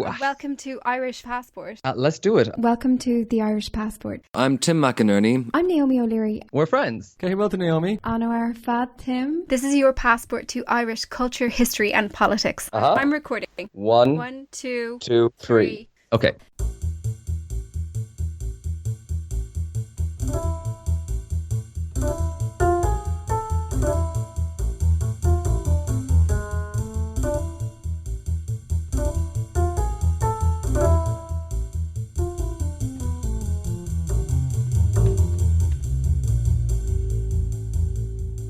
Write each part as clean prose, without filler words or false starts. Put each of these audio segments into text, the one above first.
Hello. Welcome to Irish Passport. Let's do it. Welcome to the Irish Passport. I'm Tim McInerney. I'm Naomi O'Leary. We're friends. Kerry, well to Naomi. Anwar Fad Tim. This is your passport to Irish culture, history and politics. I'm recording. One, two, three. Okay.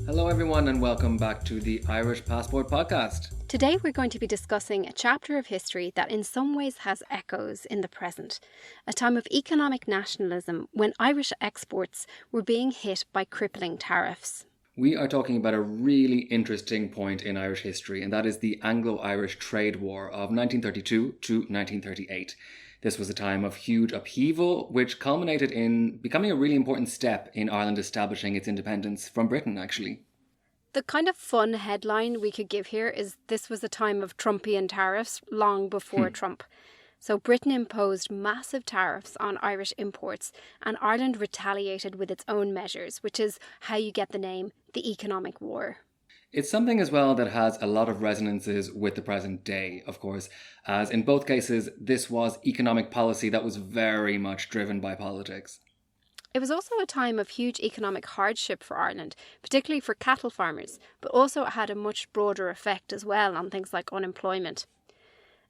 Hello everyone and welcome back to the Irish Passport podcast. Today we're going to be discussing a chapter of history that in some ways has echoes in the present. A time of economic nationalism when Irish exports were being hit by crippling tariffs. We are talking about a really interesting point in Irish history, and that is the Anglo-Irish Trade War of 1932 to 1938. This was a time of huge upheaval, which culminated in becoming a really important step in Ireland establishing its independence from Britain, actually. The kind of fun headline we could give here is this was a time of Trumpian tariffs long before Trump. So Britain imposed massive tariffs on Irish imports and Ireland retaliated with its own measures, which is how you get the name the Economic War. It's something as well that has a lot of resonances with the present day, of course, as in both cases, this was economic policy that was very much driven by politics. It was also a time of huge economic hardship for Ireland, particularly for cattle farmers, but also it had a much broader effect as well on things like unemployment.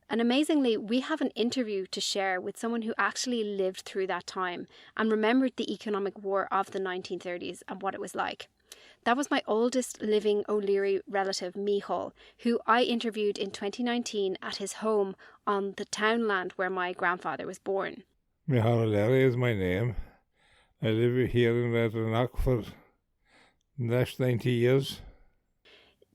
And amazingly, we have an interview to share with someone who actually lived through that time and remembered the economic war of the 1930s and what it was like. That was my oldest living O'Leary relative, Micheál, who I interviewed in 2019 at his home on the townland where my grandfather was born. Micheál O'Leary is my name. I live here in Readrinagh for the last 90 years.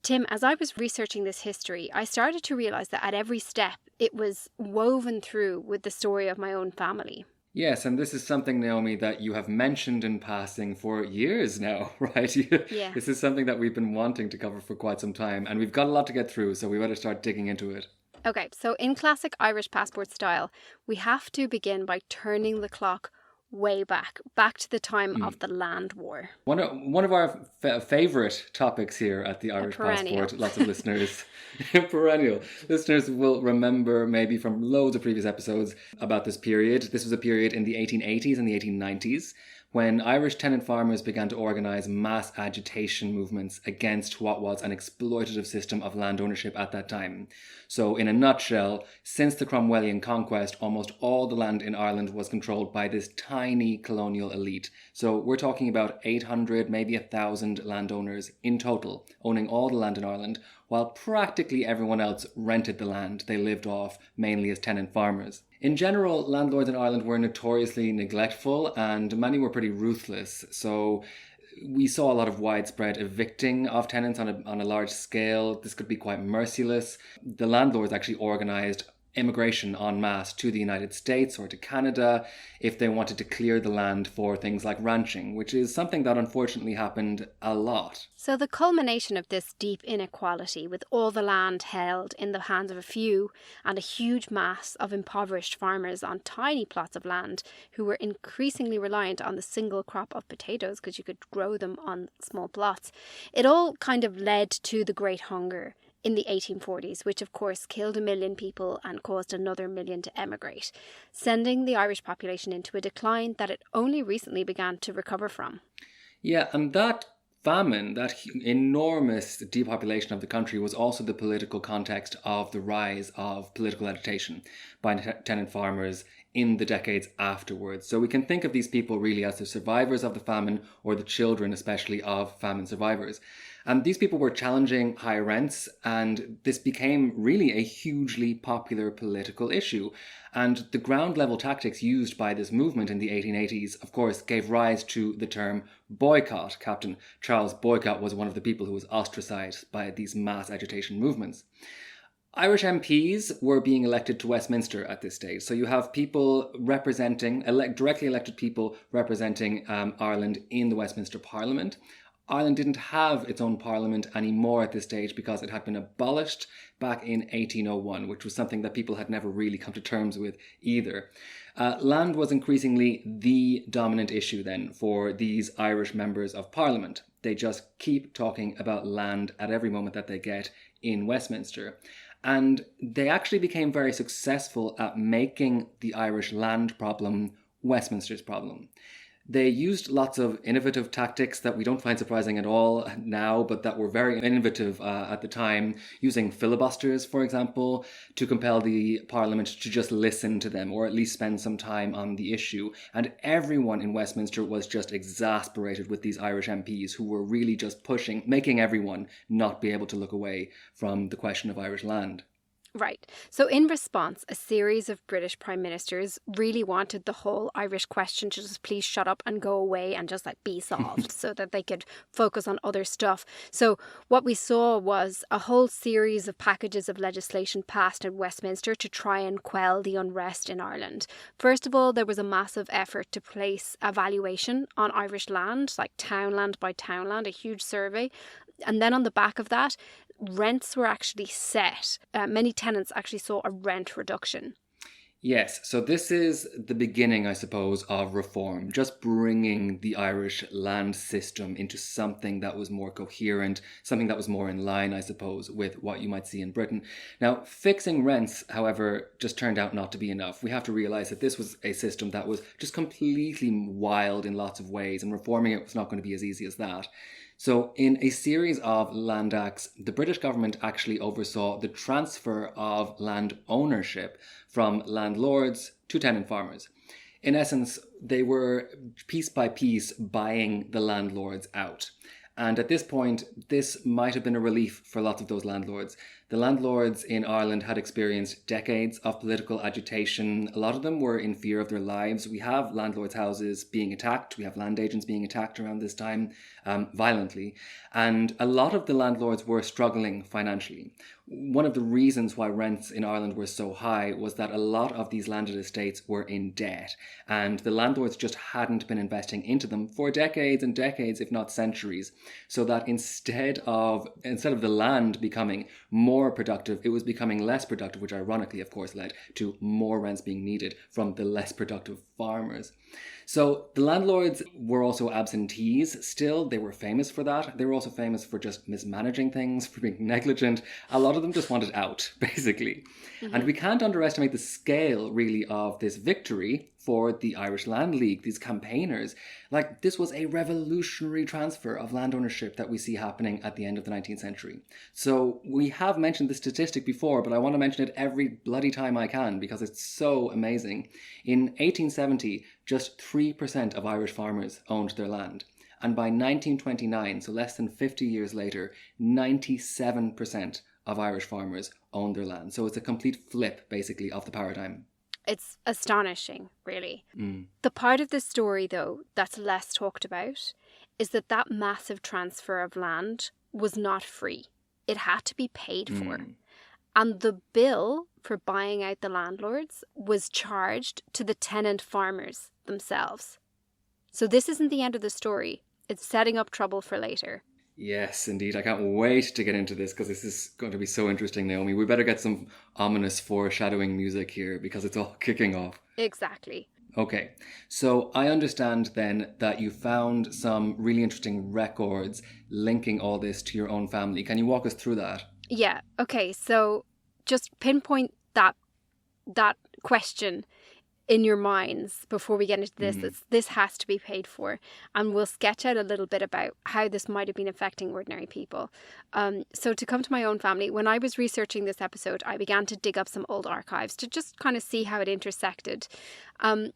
Tim, as I was researching this history, I started to realise that at every step it was woven through with the story of my own family. Yes, and this is something, Naomi, that you have mentioned in passing for years now, right? Yeah. This is something that we've been wanting to cover for quite some time, and we've got a lot to get through, so we better start digging into it. Okay, so in classic Irish passport style, we have to begin by turning the clock way back to the time of the Land War. One of our favourite topics here at the Irish Passport, lots of listeners, perennial listeners will remember maybe from loads of previous episodes about this period. This was a period in the 1880s and the 1890s when Irish tenant farmers began to organise mass agitation movements against what was an exploitative system of land ownership at that time. So in a nutshell, since the Cromwellian conquest, almost all the land in Ireland was controlled by this tiny colonial elite. So we're talking about 800, maybe 1,000 landowners in total, owning all the land in Ireland, while practically everyone else rented the land they lived off, mainly as tenant farmers. In general, landlords in Ireland were notoriously neglectful and many were pretty ruthless. So we saw a lot of widespread evicting of tenants on a large scale. This could be quite merciless. The landlords actually organised immigration en masse to the United States or to Canada if they wanted to clear the land for things like ranching, which is something that unfortunately happened a lot. So the culmination of this deep inequality, with all the land held in the hands of a few and a huge mass of impoverished farmers on tiny plots of land who were increasingly reliant on the single crop of potatoes because you could grow them on small plots, it all kind of led to the Great Hunger in the 1840s, which of course killed 1 million people and caused another 1 million to emigrate, sending the Irish population into a decline that it only recently began to recover from. Yeah, and that famine, that enormous depopulation of the country was also the political context of the rise of political agitation by tenant farmers in the decades afterwards. So we can think of these people really as the survivors of the famine, or the children especially of famine survivors. And these people were challenging high rents, and this became really a hugely popular political issue. And the ground level tactics used by this movement in the 1880s, of course, gave rise to the term boycott. Captain Charles Boycott was one of the people who was ostracized by these mass agitation movements. Irish MPs were being elected to Westminster at this stage. So you have people representing, directly elected people representing Ireland in the Westminster Parliament. Ireland didn't have its own parliament anymore at this stage because it had been abolished back in 1801, which was something that people had never really come to terms with either. Land was increasingly the dominant issue then for these Irish members of parliament. They just keep talking about land at every moment that they get in Westminster. And they actually became very successful at making the Irish land problem Westminster's problem. They used lots of innovative tactics that we don't find surprising at all now, but that were very innovative at the time, using filibusters, for example, to compel the Parliament to just listen to them, or at least spend some time on the issue. And everyone in Westminster was just exasperated with these Irish MPs who were really just pushing, making everyone not be able to look away from the question of Irish land. Right. So in response, a series of British prime ministers really wanted the whole Irish question to just please shut up and go away and just like be solved so that they could focus on other stuff. So what we saw was a whole series of packages of legislation passed in Westminster to try and quell the unrest in Ireland. First of all, there was a massive effort to place a valuation on Irish land, like townland by townland, a huge survey. And then on the back of that, rents were actually set. Many tenants actually saw a rent reduction. Yes, so this is the beginning, I suppose, of reform, just bringing the Irish land system into something that was more coherent, something that was more in line, I suppose, with what you might see in Britain. Now, fixing rents, however, just turned out not to be enough. We have to realise that this was a system that was just completely wild in lots of ways, and reforming it was not going to be as easy as that. So in a series of land acts, the British government actually oversaw the transfer of land ownership from landlords to tenant farmers. In essence, they were piece by piece buying the landlords out. And at this point, this might have been a relief for lots of those landlords. The landlords in Ireland had experienced decades of political agitation. A lot of them were in fear of their lives. We have landlords' houses being attacked. We have land agents being attacked around this time violently. And a lot of the landlords were struggling financially. One of the reasons why rents in Ireland were so high was that a lot of these landed estates were in debt, and the landlords just hadn't been investing into them for decades and decades, if not centuries. So that instead of the land becoming more productive, it was becoming less productive, which ironically, of course, led to more rents being needed from the less productive farmers. So the landlords were also absentees still. They were famous for that. They were also famous for just mismanaging things, for being negligent. A lot of them just wanted out, basically. Mm-hmm. And we can't underestimate the scale, really, of this victory for the Irish Land League, these campaigners. Like, this was a revolutionary transfer of land ownership that we see happening at the end of the 19th century. So we have mentioned this statistic before, but I want to mention it every bloody time I can because it's so amazing. In 1870, just 3% of Irish farmers owned their land. And by 1929, so less than 50 years later, 97% of Irish farmers owned their land. So it's a complete flip, basically, of the paradigm. It's astonishing, really. The part of the story, though, that's less talked about is that massive transfer of land was not free. It had to be paid for. And the bill for buying out the landlords was charged to the tenant farmers themselves. So this isn't the end of the story. It's setting up trouble for later. Yes, indeed. I can't wait to get into this because this is going to be so interesting, Naomi. We better get some ominous foreshadowing music here because it's all kicking off. Exactly. Okay, so I understand then that you found some really interesting records linking all this to your own family. Can you walk us through that? Yeah, okay. So just pinpoint that question in your minds before we get into this. This has to be paid for, and we'll sketch out a little bit about how this might have been affecting ordinary people. So to come to my own family, when I was researching this episode, I began to dig up some old archives to just kind of see how it intersected. And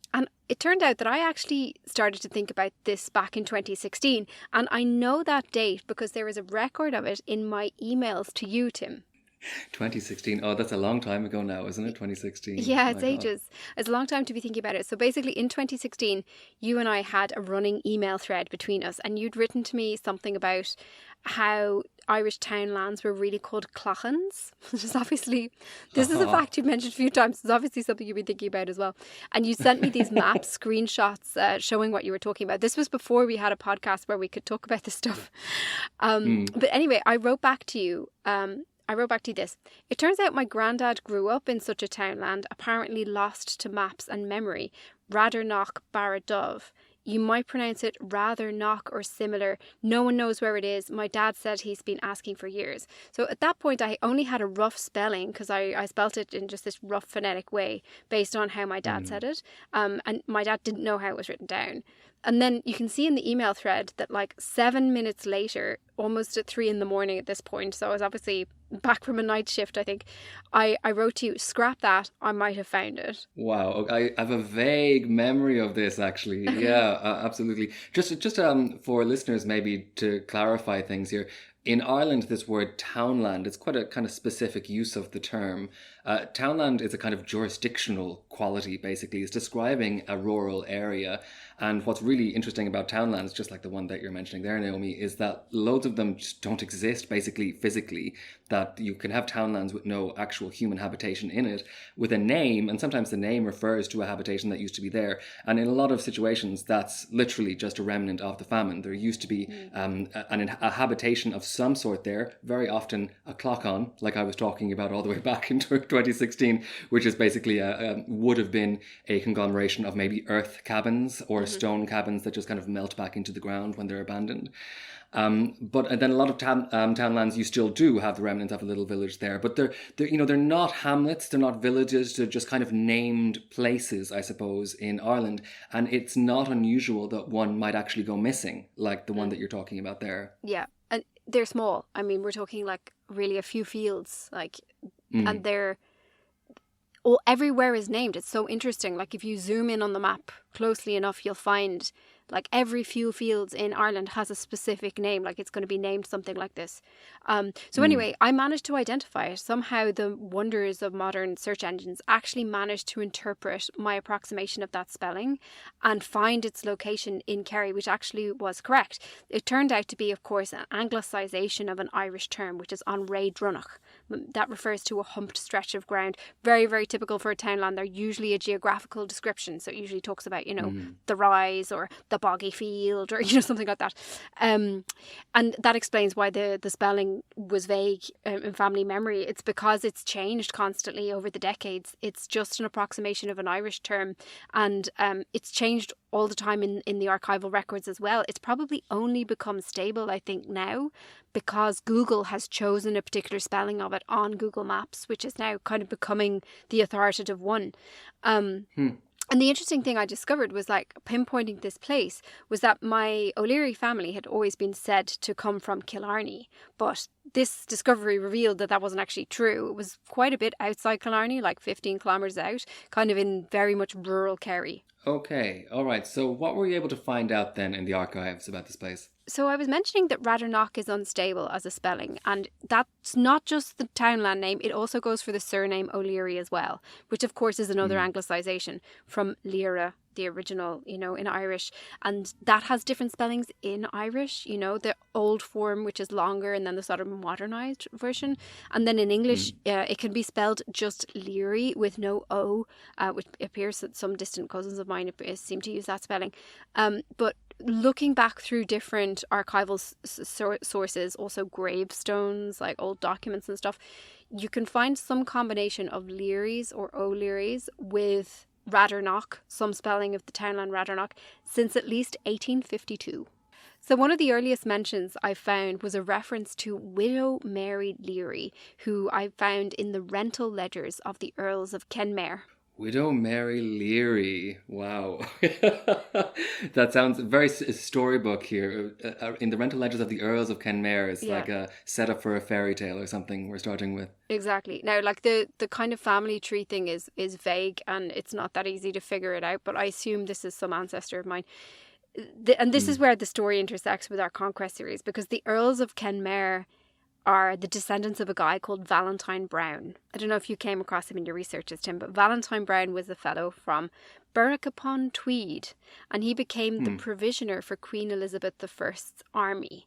it turned out that I actually started to think about this back in 2016, and I know that date because there is a record of it in my emails to you, Tim. 2016. Oh, that's a long time ago now, isn't it? 2016. Yeah, My it's God. ages. It's a long time to be thinking about it. So basically, in 2016, you and I had a running email thread between us, and you'd written to me something about how Irish townlands were really called clachans, which is obviously, this is a fact you've mentioned a few times. It's obviously something you've been thinking about as well. And you sent me these map screenshots showing what you were talking about. This was before we had a podcast where we could talk about this stuff. But anyway, I wrote back to you. I wrote back to you this. It turns out my granddad grew up in such a townland, apparently lost to maps and memory, Readrinagh Barradove. You might pronounce it rather knock or similar. No one knows where it is. My dad said he's been asking for years. So at that point, I only had a rough spelling because I spelt it in just this rough phonetic way based on how my dad said it. And my dad didn't know how it was written down. And then you can see in the email thread that like 7 minutes later, almost at 3 a.m. at this point, so I was obviously back from a night shift, I think, I wrote to you, scrap that, I might have found it. Wow, I have a vague memory of this actually. Yeah, absolutely. Just for listeners maybe to clarify things here. In Ireland, this word townland, it's quite a kind of specific use of the term. Townland is a kind of jurisdictional quality, basically. It's describing a rural area. And what's really interesting about townlands, just like the one that you're mentioning there, Naomi, is that loads of them just don't exist, basically, physically. That you can have townlands with no actual human habitation in it, with a name, and sometimes the name refers to a habitation that used to be there. And in a lot of situations, that's literally just a remnant of the famine. There used to be a habitation of some sort there, very often a clock on, like I was talking about all the way back in 2016, which is basically would have been a conglomeration of maybe earth cabins or stone cabins that just kind of melt back into the ground when they're abandoned. But then a lot of townlands, you still do have the remnant of a little village there, but they're not hamlets, they're not villages, they're just kind of named places, I suppose, in Ireland. And it's not unusual that one might actually go missing, like the one that you're talking about there. Yeah, and they're small. I mean, we're talking like really a few fields, like, and they're all everywhere is named. It's so interesting. Like if you zoom in on the map closely enough, you'll find like every few fields in Ireland has a specific name, like it's going to be named something like this. So anyway, I managed to identify it. Somehow the wonders of modern search engines actually managed to interpret my approximation of that spelling and find its location in Kerry, which actually was correct. It turned out to be, of course, an anglicisation of an Irish term, which is on Readrinagh. That refers to a humped stretch of ground. Very, very typical for a townland. They're usually a geographical description. So it usually talks about, the rise or the boggy field or something like that, and that explains why the spelling was vague in family memory. It's because it's changed constantly over the decades. It's just an approximation of an Irish term, and it's changed all the time in the archival records as well. It's probably only become stable, I think, now because Google has chosen a particular spelling of it on Google Maps, which is now kind of becoming the authoritative one. And the interesting thing I discovered was like pinpointing this place was that my O'Leary family had always been said to come from Killarney, but this discovery revealed that that wasn't actually true. It was quite a bit outside Killarney, like 15 kilometres out, kind of in very much rural Kerry. Okay, all right. So what were you able to find out then in the archives about this place? So I was mentioning that Readrinagh is unstable as a spelling, and that's not just the townland name, it also goes for the surname O'Leary as well, which of course is another anglicisation from Lira, the original, in Irish, and that has different spellings in Irish, the old form, which is longer, and then the sort of modernised version, and then in English it can be spelled just Leary with no O, which appears that some distant cousins of mine seem to use that spelling, but looking back through different archival sources, also gravestones, like old documents and stuff, you can find some combination of Learys or O'Learys with Readrinagh, some spelling of the townland Readrinagh, since at least 1852. So one of the earliest mentions I found was a reference to Widow Mary Leary, who I found in the rental ledgers of the Earls of Kenmare. Widow Mary Leary. Wow. That sounds very storybook here. In the rental ledgers of the Earls of Kenmare, it's like a setup for a fairy tale or something we're starting with. Exactly. Now, like the kind of family tree thing is vague and it's not that easy to figure it out, but I assume this is some ancestor of mine. And this is where the story intersects with our Conquest series, because the Earls of Kenmare are the descendants of a guy called Valentine Brown. I don't know if you came across him in your researches, Tim, but Valentine Brown was a fellow from Berwick upon Tweed, and he became the provisioner for Queen Elizabeth I's army.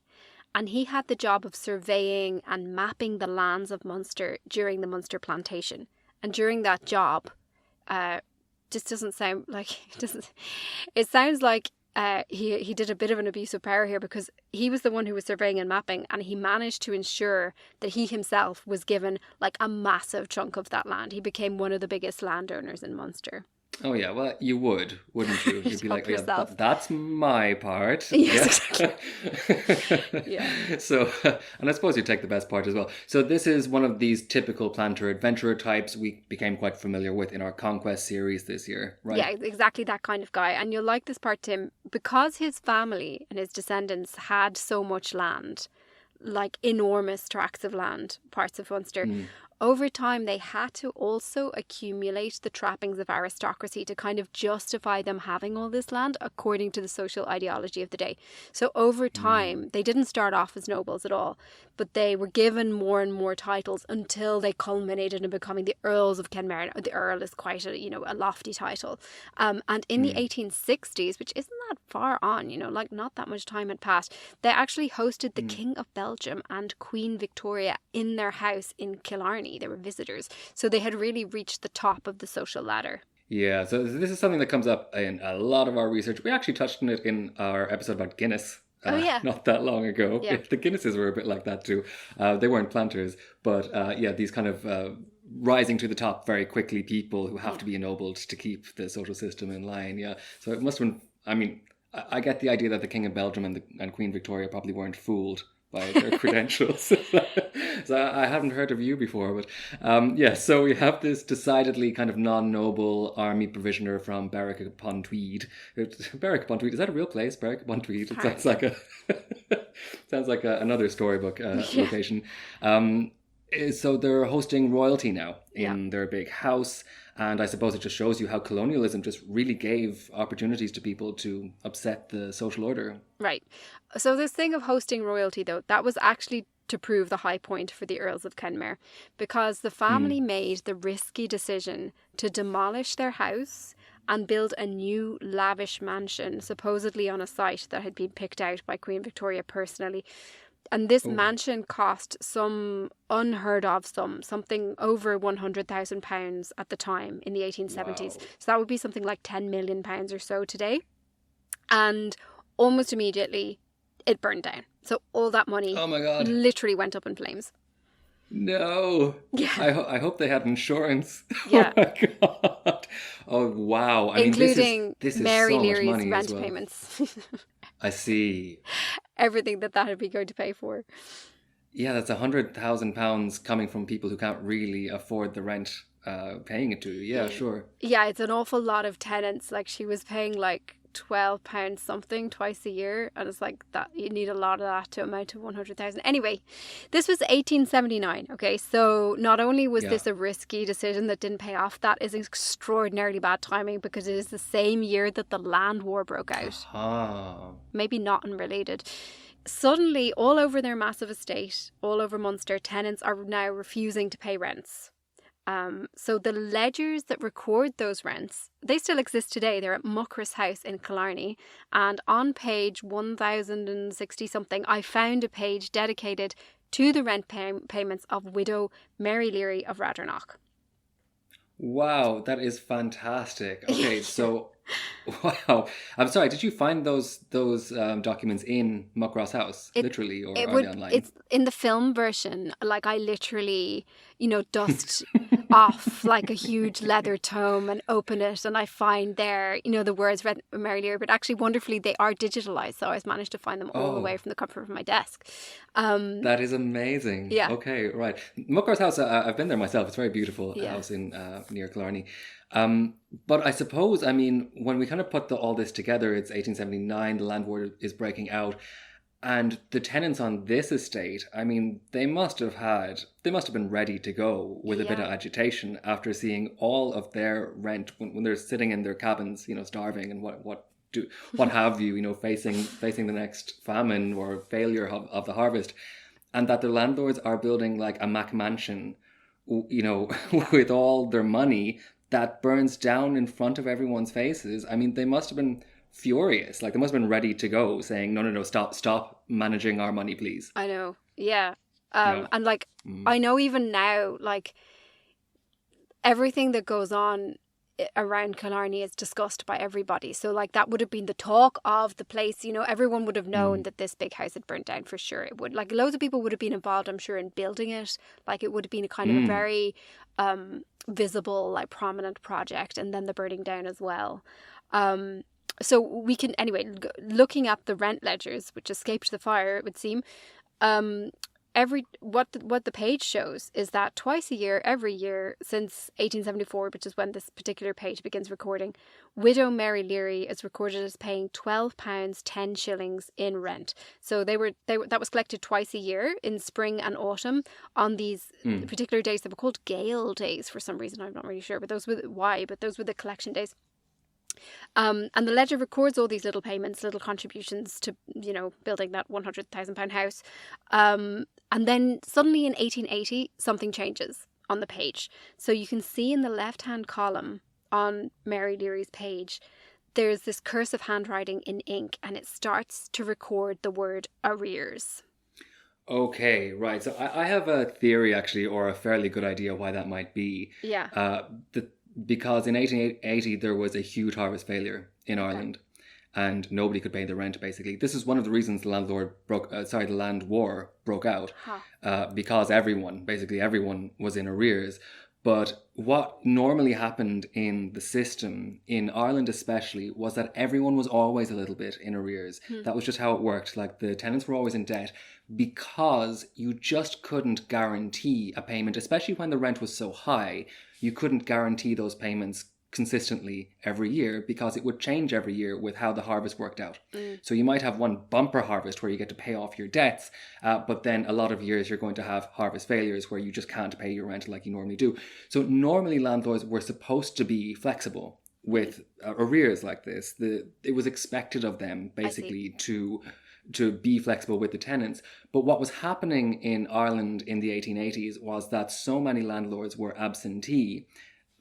And he had the job of surveying and mapping the lands of Munster during the Munster plantation. And during that job, just doesn't sound like it sounds like he did a bit of an abuse of power here, because he was the one who was surveying and mapping, and he managed to ensure that he himself was given like a massive chunk of that land. He became one of the biggest landowners in Munster. Oh yeah, well you would, wouldn't you? You'd be like, yourself. Yeah, that's my part. Yes, exactly. Yeah. So, and I suppose you take the best part as well. So this is one of these typical planter adventurer types we became quite familiar with in our Conquest series this year, right? Yeah, exactly that kind of guy. And you'll like this part, Tim, because his family and his descendants had so much land, like enormous tracts of land, parts of Munster. Over time, they had to also accumulate the trappings of aristocracy to kind of justify them having all this land according to the social ideology of the day. So over time, they didn't start off as nobles at all, but they were given more and more titles until they culminated in becoming the Earls of Kenmare. The Earl is quite a lofty title. And in the 1860s, which isn't that far on, like not that much time had passed, they actually hosted the King of Belgium and Queen Victoria in their house in Killarney. They were visitors. So they had really reached the top of the social ladder. Yeah, so this is something that comes up in a lot of our research. We actually touched on it in our episode about Guinness. Not that long ago. Yeah. The Guinnesses were a bit like that too. They weren't planters, but these kind of rising to the top very quickly people who have to be ennobled to keep the social system in line. Yeah, so it must have been, I mean, I get the idea that the King of Belgium and Queen Victoria probably weren't fooled by their credentials. So I haven't heard of you before, but so we have this decidedly kind of non-noble army provisioner from Berwick upon Tweed. Berwick upon Tweed, is that a real place? Berwick upon Tweed? It sounds like another storybook location. So they're hosting royalty now in their big house. And I suppose it just shows you how colonialism just really gave opportunities to people to upset the social order. Right. So this thing of hosting royalty, though, that was actually to prove the high point for the Earls of Kenmare, because the family made the risky decision to demolish their house and build a new lavish mansion, supposedly on a site that had been picked out by Queen Victoria personally. And this mansion cost some unheard of sum, something over £100,000 at the time in the 1870s. Wow. So that would be something like £10 million or so today. And almost immediately it burned down. So all that money literally went up in flames. No. Yeah. I hope they had insurance. Yeah. Oh my God. Oh wow. Including this is Mary so Leary's much money rent as well. payments. I see. Everything that had been going to pay for. Yeah, that's £100,000 coming from people who can't really afford the rent paying it to. Yeah, sure. Yeah, it's an awful lot of tenants. Like she was paying like £12 something twice a year, and it's like that you need a lot of that to amount to 100,000. Anyway, this was 1879. Okay, so not only was this a risky decision that didn't pay off, that is extraordinarily bad timing because it is the same year that the land war broke out. Maybe not unrelated. Suddenly, all over their massive estate, all over Munster, tenants are now refusing to pay rents. So the ledgers that record those rents, they still exist today. They're at Muckross House in Killarney, and on page 1060 something, I found a page dedicated to the rent payments of widow Mary Leary of Readrinagh. Wow, that is fantastic. Okay, so wow. I'm sorry, did you find those documents in Muckross House, literally, or are they online? It's in the film version. Like I literally, dust off like a huge leather tome and open it, and I find there, the words read Mary Leary, but actually wonderfully they are digitalized, so I managed to find them all the way from the comfort of my desk. That is amazing. Yeah. Okay, right. Muckross House, I've been there myself. It's a very beautiful house in near Killarney. But I suppose, when we kind of put all this together, it's 1879, the land war is breaking out. And the tenants on this estate, they must have been ready to go with a bit of agitation after seeing all of their rent when they're sitting in their cabins, starving and what have you, facing the next famine or failure of the harvest. and that the landlords are building like a Mac mansion, with all their money that burns down in front of everyone's faces. I mean, they must have been furious. Like, they must have been ready to go, saying, no, stop managing our money, please. I know. Yeah. And like, I know even now, like, everything that goes on around Killarney is discussed by everybody. So like, that would have been the talk of the place. Everyone would have known that this big house had burnt down for sure. It would, like, loads of people would have been involved, I'm sure, in building it. Like, it would have been a kind of a very visible, like, prominent project, and then the burning down as well. So we can, anyway, looking at the rent ledgers, which escaped the fire, it would seem, what the page shows is that twice a year, every year since 1874, which is when this particular page begins recording, widow Mary Leary is recorded as paying £12 10 shillings in rent. So that was collected twice a year, in spring and autumn, on these particular days that were called Gale days for some reason. I'm not really sure, but those were the collection days. And the ledger records all these little payments, little contributions to, building that £100,000 house. And then suddenly in 1880, something changes on the page. So you can see in the left-hand column on Mary Leary's page, there's this cursive handwriting in ink, and it starts to record the word arrears. Okay, right. So I have a theory, actually, or a fairly good idea why that might be. Yeah. Because in 1880, there was a huge harvest failure in Ireland, and nobody could pay the rent, basically. This is one of the reasons the land war broke out, because everyone was in arrears. But what normally happened in the system, in Ireland especially, was that everyone was always a little bit in arrears. That was just how it worked. Like, the tenants were always in debt because you just couldn't guarantee a payment, especially when the rent was so high. You couldn't guarantee those payments consistently every year, because it would change every year with how the harvest worked out. So you might have one bumper harvest where you get to pay off your debts, but then a lot of years you're going to have harvest failures where you just can't pay your rent like you normally do. So normally landlords were supposed to be flexible with arrears like this. It was expected of them, basically, to be flexible with the tenants. But what was happening in Ireland in the 1880s was that so many landlords were absentee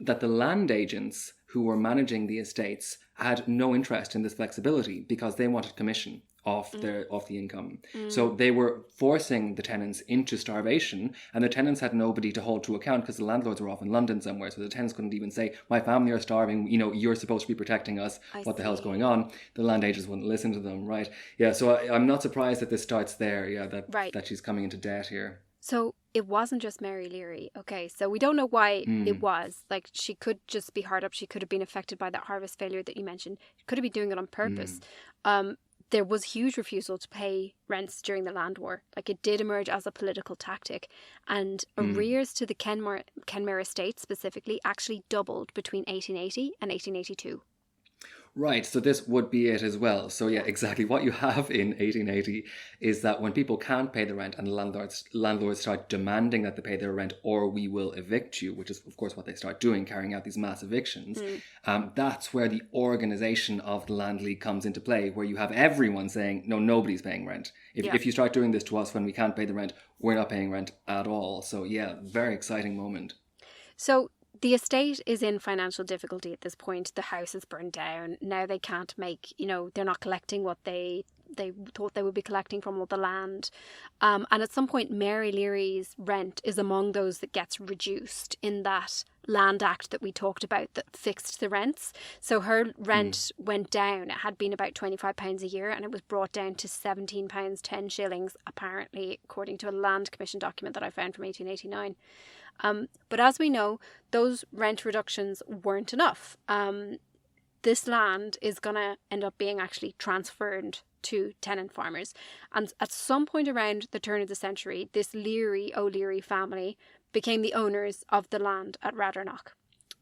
that the land agents who were managing the estates had no interest in this flexibility, because they wanted commission off the income. So they were forcing the tenants into starvation, and the tenants had nobody to hold to account, because the landlords were off in London somewhere. So the tenants couldn't even say, my family are starving, you're supposed to be protecting us. What the hell's going on? The land agents wouldn't listen to them, right? Yeah, so I'm not surprised that this starts there, that she's coming into debt here. So it wasn't just Mary Leary. Okay, so we don't know why it was. Like, she could just be hard up. She could have been affected by that harvest failure that you mentioned. She could have been doing it on purpose. There was huge refusal to pay rents during the land war. Like, it did emerge as a political tactic. And arrears to the Kenmare estate specifically actually doubled between 1880 and 1882. Right, so this would be it as well. So yeah, exactly. What you have in 1880 is that when people can't pay the rent and landlords start demanding that they pay their rent, or we will evict you, which is of course what they start doing, carrying out these mass evictions, that's where the organisation of the Land League comes into play, where you have everyone saying, no, nobody's paying rent. If you start doing this to us when we can't pay the rent, we're not paying rent at all. So yeah, very exciting moment. So the estate is in financial difficulty at this point. The house is burned down. Now they can't make, they're not collecting what they thought they would be collecting from all the land. And at some point, Mary Leary's rent is among those that gets reduced in that Land Act that we talked about that fixed the rents. So her rent went down. It had been about £25 a year, and it was brought down to £17 10 shillings, apparently, according to a Land Commission document that I found from 1889. But as we know, those rent reductions weren't enough. This land is going to end up being actually transferred to tenant farmers. And at some point around the turn of the century, this O'Leary family became the owners of the land at Readrinagh.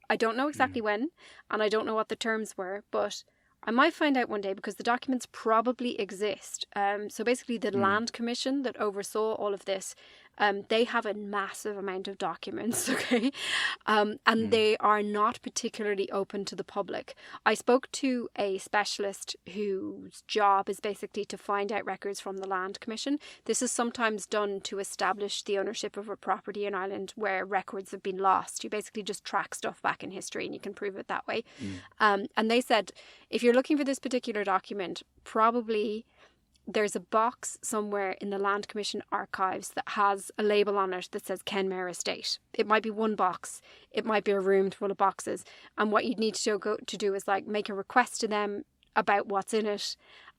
I don't know exactly when, and I don't know what the terms were, but I might find out one day, because the documents probably exist. So basically the Land Commission that oversaw all of this They have a massive amount of documents, okay? And they are not particularly open to the public. I spoke to a specialist whose job is basically to find out records from the Land Commission. This is sometimes done to establish the ownership of a property in Ireland where records have been lost. You basically just track stuff back in history and you can prove it that way. And they said, if you're looking for this particular document, probably there's a box somewhere in the Land Commission archives that has a label on it that says Kenmare Estate. It might be one box. It might be a room full of boxes. And what you'd need to do is like make a request to them about what's in it.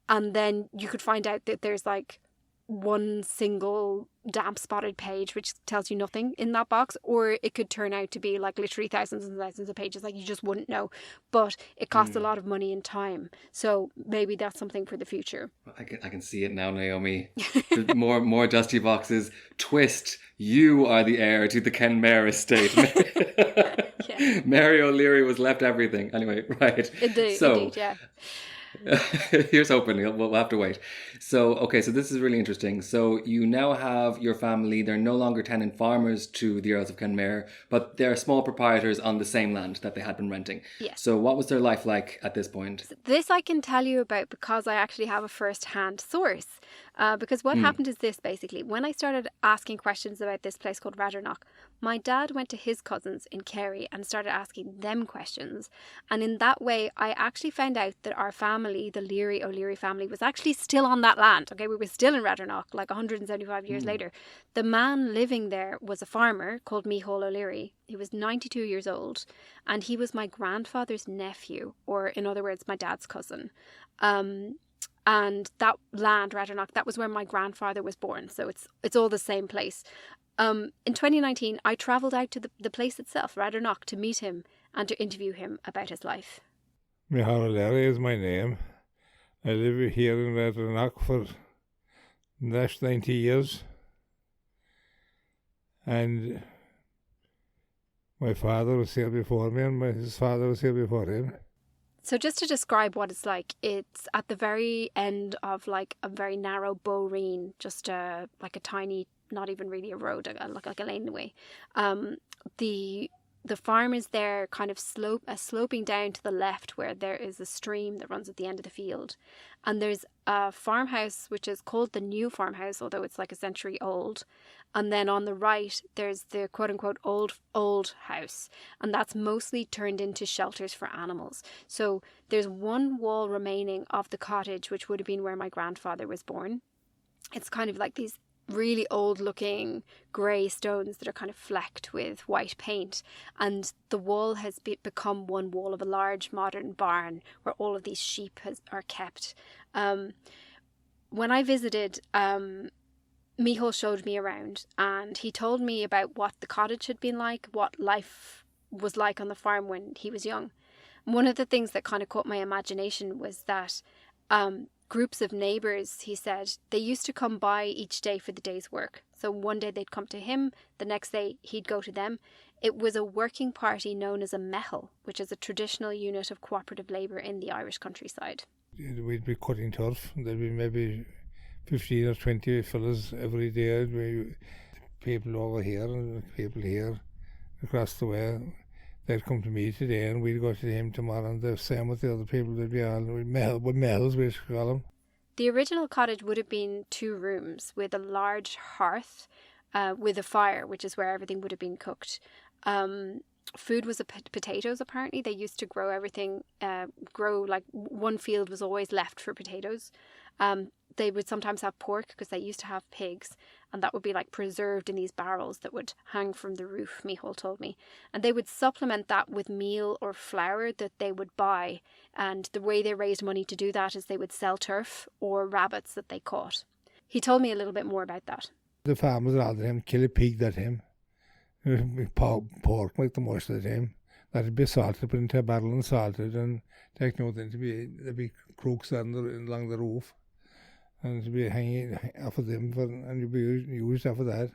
And then you could find out that there's like one single damp spotted page which tells you nothing in that box, or it could turn out to be like literally thousands and thousands of pages, like you just wouldn't know. But it costs a lot of money and time, so maybe that's something for the future. I can see it now, Naomi. more dusty boxes. Twist, you are the heir to the Kenmare estate. Yeah. Mary O'Leary was left everything. Anyway, right. Indeed, yeah. Here's hoping. We'll have to wait. So, okay, so this is really interesting. So you now have your family. They're no longer tenant farmers to the Earls of Kenmare, but they're small proprietors on the same land that they had been renting. Yes. So what was their life like at this point? This I can tell you about because I actually have a first-hand source. Because what happened is this, basically. When I started asking questions about this place called Readrinagh, my dad went to his cousins in Kerry and started asking them questions. And in that way, I actually found out that our family, the O'Leary family, was actually still on that land. Okay, we were still in Readrinagh, like 175 years later. The man living there was a farmer called Micheál O'Leary. He was 92 years old, and he was my grandfather's nephew, or in other words, my dad's cousin. And that land, Readrinagh, that was where my grandfather was born. So it's all the same place. In 2019, I travelled out to the place itself, Readrinagh, to meet him and to interview him about his life. Micheál O'Leary is my name. I live here in Readrinagh for the last 90 years. And my father was here before me and his father was here before him. So just to describe what it's like, it's at the very end of like a very narrow bowreen, just like a tiny, not even really a road, like a laneway. The farm is there kind of sloping down to the left where there is a stream that runs at the end of the field. And there's a farmhouse which is called the New Farmhouse, although it's like a century old. And then on the right, there's the quote-unquote old house. And that's mostly turned into shelters for animals. So there's one wall remaining of the cottage, which would have been where my grandfather was born. It's kind of like these really old-looking grey stones that are kind of flecked with white paint. And the wall has become one wall of a large modern barn where all of these sheep are kept. When I visited, Micheál showed me around and he told me about what the cottage had been like, what life was like on the farm when he was young. One of the things that kind of caught my imagination was that groups of neighbours, he said, they used to come by each day for the day's work. So one day they'd come to him, the next day he'd go to them. It was a working party known as a mehel, which is a traditional unit of cooperative labour in the Irish countryside. We'd be cutting turf. There'd be maybe 15 or 20 fellas every day. People over here and people here across the way. They'd come to me today and we'd go to him tomorrow, and the same with the other people. They'd be all with mehels, we call them. The original cottage would have been 2 rooms with a large hearth with a fire, which is where everything would have been cooked. Food was potatoes, apparently. They used to grow everything, like one field was always left for potatoes. They would sometimes have pork because they used to have pigs, and that would be like preserved in these barrels that would hang from the roof, Micheál told me. And they would supplement that with meal or flour that they would buy. And the way they raised money to do that is they would sell turf or rabbits that they caught. He told me a little bit more about that. The farmers rather him kill a pig that him. Pork like the most of the time. That'd be salted, put into a barrel and salted, and taken out into there'd be crooks along the roof. And to be hanging off of them, and you'd be used after that.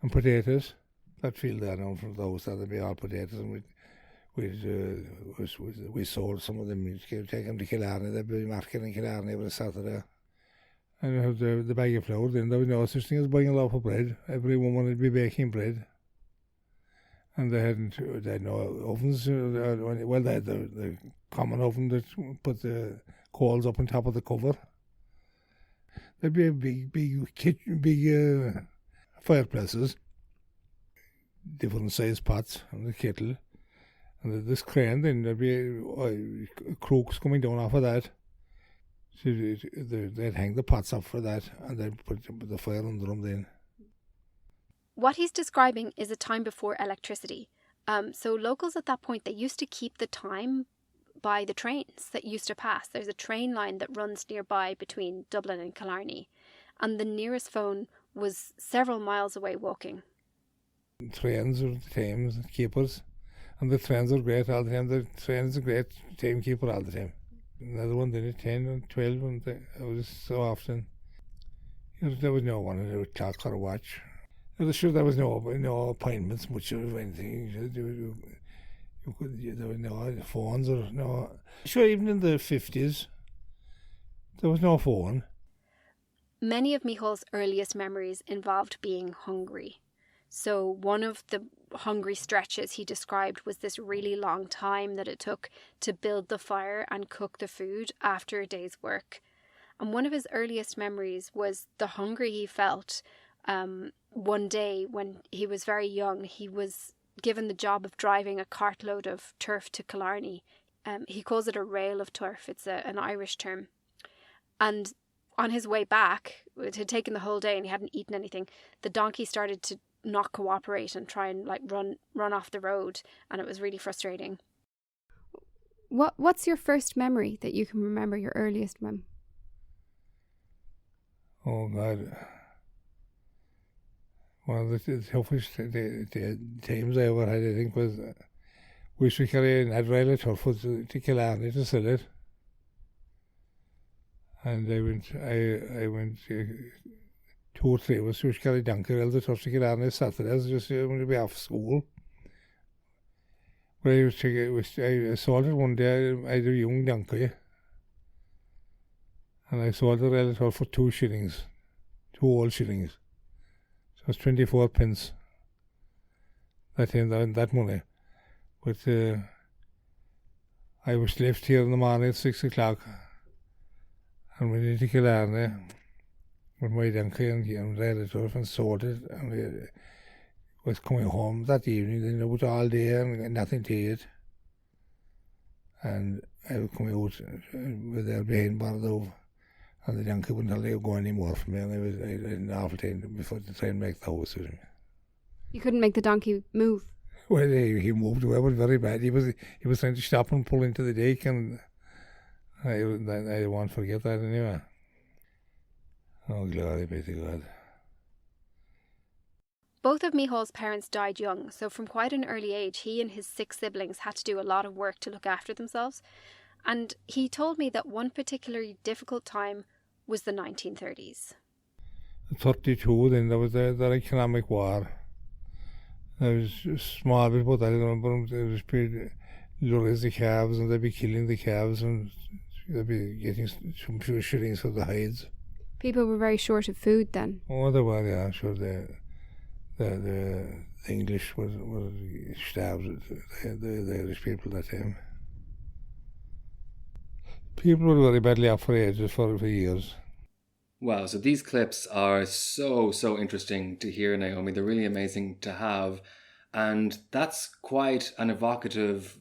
And potatoes, that field there now from those, that'd be all potatoes, and we sold some of them. We'd take them to Killarney, they'd be marketing in Killarney every Saturday. And you have the bag of flour. Then there was no such thing as buying a loaf of bread. Every woman would be baking bread. And they had no ovens. Well, they had the common oven that put the coals up on top of the cover. There'd be a big fireplaces, different sized pots and the kettle. And this crane, then there'd be crooks coming down off of that. So they'd hang the pots up for that, and they'd put the fire under them then. What he's describing is a time before electricity. So locals at that point, they used to keep the time by the trains that used to pass. There's a train line that runs nearby between Dublin and Killarney, and the nearest phone was several miles away walking. Trains are the times keepers, and the trains are great all the time. The trains are great timekeeper all the time. Another one did it 10 and 12, and it was so often. There was no one with a clock or a watch. Sure, there was no appointments much of anything. There were no phones or no. Sure, even in the 50s, there was no phone. Many of Micheál's earliest memories involved being hungry. So one of the hungry stretches he described was this really long time that it took to build the fire and cook the food after a day's work. And one of his earliest memories was the hunger he felt. One day when he was very young, he was given the job of driving a cartload of turf to Killarney. He calls it a rail of turf. It's an Irish term. And on his way back, it had taken the whole day and he hadn't eaten anything. The donkey started to not cooperate and try and run off the road, and it was really frustrating. What's your first memory that you can remember, your earliest mem? Oh God. One of the toughest times I ever had, I think, was we used to carry an rail of turf to Killarney to sell it. And I went 2 or 3 of us used to carry donkey rails of turf to Killarney Saturdays just when we'd be off school. But I sold it one day. I had a young donkey. And I sold the rail of turf for 2 shillings, 2 old shillings. So it was 24 pence. That money. But I was left here in the morning at 6 o'clock and went into Killarney with my donkey and rail of turf and sold it. And we was coming home that evening, then it was all day and nothing to eat. And I was coming out with there behind Bordeaux. And the donkey wouldn't let me go anymore for me, and I had an awful time before to try and make the house with him. You couldn't make the donkey move? Well, he moved away, but very bad. He was trying to stop and pull into the deck, and I won't forget that anyway. Oh, glory be to God. Both of Micheál's parents died young, so from quite an early age, he and his 6 siblings had to do a lot of work to look after themselves. And he told me that one particularly difficult time was the 1930s. 32, then there was the economic war. There was small bit, but I remember there was lorries the calves, and they'd be killing the calves, and they'd be getting some few shillings for the hides. People were very short of food then. Oh, they were, yeah, sure. The English were starved, the Irish people that time. People were very badly off for ages, for years. Wow, so these clips are so interesting to hear, Naomi. They're really amazing to have. And that's quite an evocative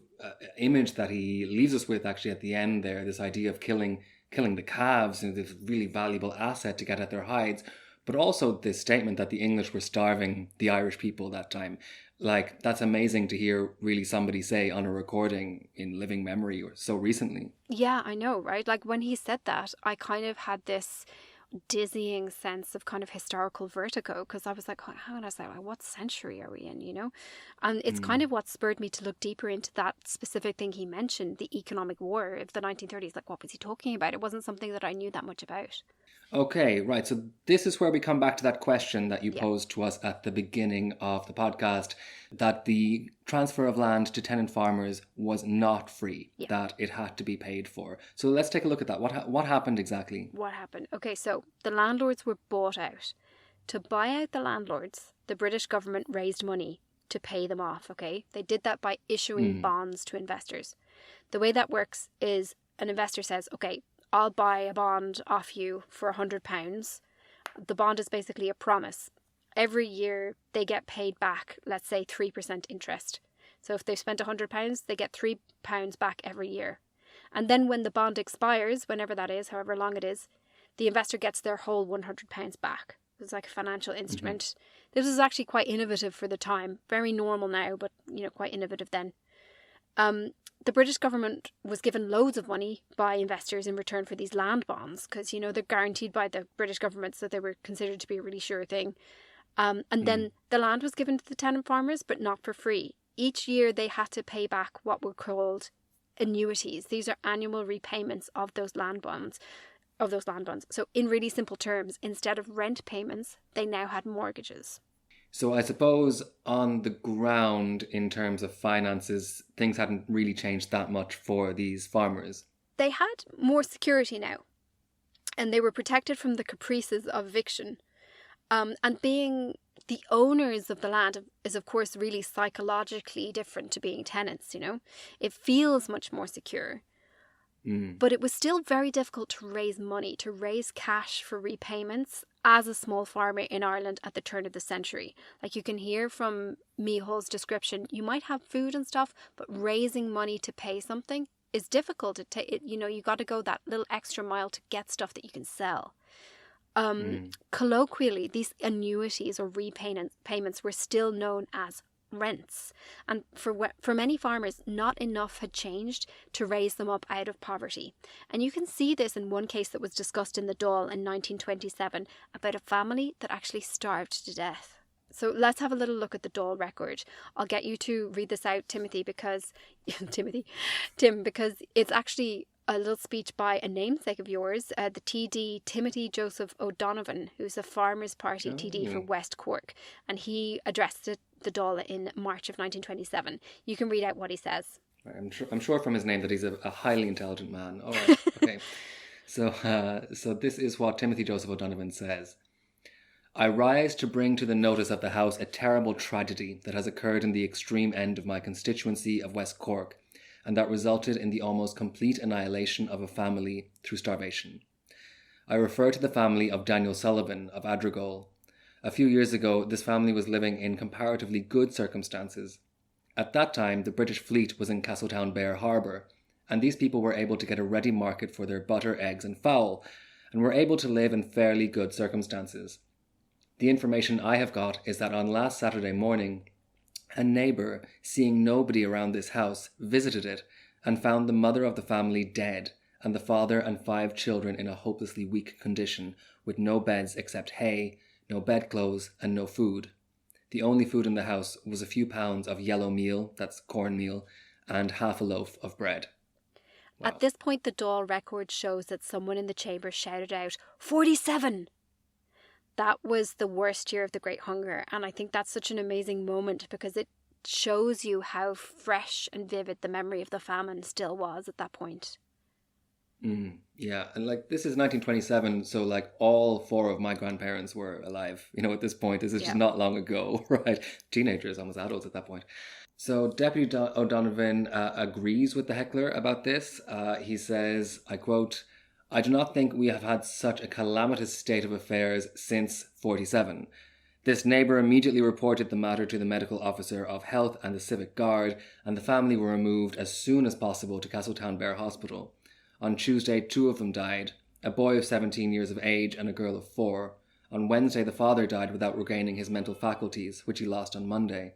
image that he leaves us with actually at the end there, this idea of killing the calves, and this really valuable asset to get at their hides, but also this statement that the English were starving the Irish people that time. Like, that's amazing to hear really somebody say on a recording in living memory or so recently. Yeah, I know, right? Like when he said that, I kind of had this dizzying sense of kind of historical vertigo, because I was like, how would I say, like, what century are we in, you know? And it's kind of what spurred me to look deeper into that specific thing he mentioned, the economic war of the 1930s. Like, what was he talking about? It wasn't something that I knew that much about. Okay, right. So this is where we come back to that question that you posed to us at the beginning of the podcast, that the transfer of land to tenant farmers was not free, that it had to be paid for. So let's take a look at that. What happened exactly? What happened? Okay, so the landlords were bought out. To buy out the landlords, the British government raised money to pay them off, okay? They did that by issuing bonds to investors. The way that works is an investor says, okay, I'll buy a bond off you for £100. The bond is basically a promise. Every year they get paid back, let's say 3% interest. So if they've spent £100, they get £3 back every year. And then when the bond expires, whenever that is, however long it is, the investor gets their whole £100 back. It's like a financial instrument. This was actually quite innovative for the time. Very normal now, but quite innovative then. The British government was given loads of money by investors in return for these land bonds because, they're guaranteed by the British government, so they were considered to be a really sure thing. And then the land was given to the tenant farmers, but not for free. Each year they had to pay back what were called annuities. These are annual repayments of those land bonds. So in really simple terms, instead of rent payments, they now had mortgages. So I suppose on the ground, in terms of finances, things hadn't really changed that much for these farmers. They had more security now, and they were protected from the caprices of eviction. And being the owners of the land is, of course, really psychologically different to being tenants, It feels much more secure. But it was still very difficult to raise money, to raise cash for repayments as a small farmer in Ireland at the turn of the century. Like you can hear from Mihall's description, you might have food and stuff, but raising money to pay something is difficult. You got to go that little extra mile to get stuff that you can sell. Colloquially, these annuities or repayments were still known as rents, and for many farmers not enough had changed to raise them up out of poverty. And you can see this in one case that was discussed in the Dáil in 1927 about a family that actually starved to death. So let's have a little look at the Dáil record. I'll get you to read this out, Tim, because it's actually a little speech by a namesake of yours, the TD Timothy Joseph O'Donovan, who's a Farmers' Party TD for West Cork, and he addressed the Dáil in March of 1927. You can read out what he says. I'm sure from his name that he's a highly intelligent man. All right, okay. So this is what Timothy Joseph O'Donovan says. I rise to bring to the notice of the House a terrible tragedy that has occurred in the extreme end of my constituency of West Cork, and that resulted in the almost complete annihilation of a family through starvation. I refer to the family of Daniel Sullivan of Readrinagh. A few years ago, this family was living in comparatively good circumstances. At that time, the British fleet was in Castletownbere Harbour, and these people were able to get a ready market for their butter, eggs and fowl, and were able to live in fairly good circumstances. The information I have got is that on last Saturday morning, a neighbour, seeing nobody around this house, visited it and found the mother of the family dead and the father and 5 children in a hopelessly weak condition, with no beds except hay, no bedclothes and no food. The only food in the house was a few pounds of yellow meal, that's cornmeal, and half a loaf of bread. Wow. At this point, the Dáil record shows that someone in the chamber shouted out, 47! That was the worst year of the Great Hunger, and I think that's such an amazing moment because it shows you how fresh and vivid the memory of the famine still was at that point. Yeah, and this is 1927, so all 4 of my grandparents were alive, at this point. This is just not long ago, right? Teenagers, almost adults at that point. So Deputy O'Donovan agrees with the heckler about this. He says, I quote, I do not think we have had such a calamitous state of affairs since 47. This neighbour immediately reported the matter to the medical officer of health and the civic guard, and the family were removed as soon as possible to Castletownbere Hospital. On Tuesday, 2 of them died, a boy of 17 years of age and a girl of 4. On Wednesday, the father died without regaining his mental faculties, which he lost on Monday.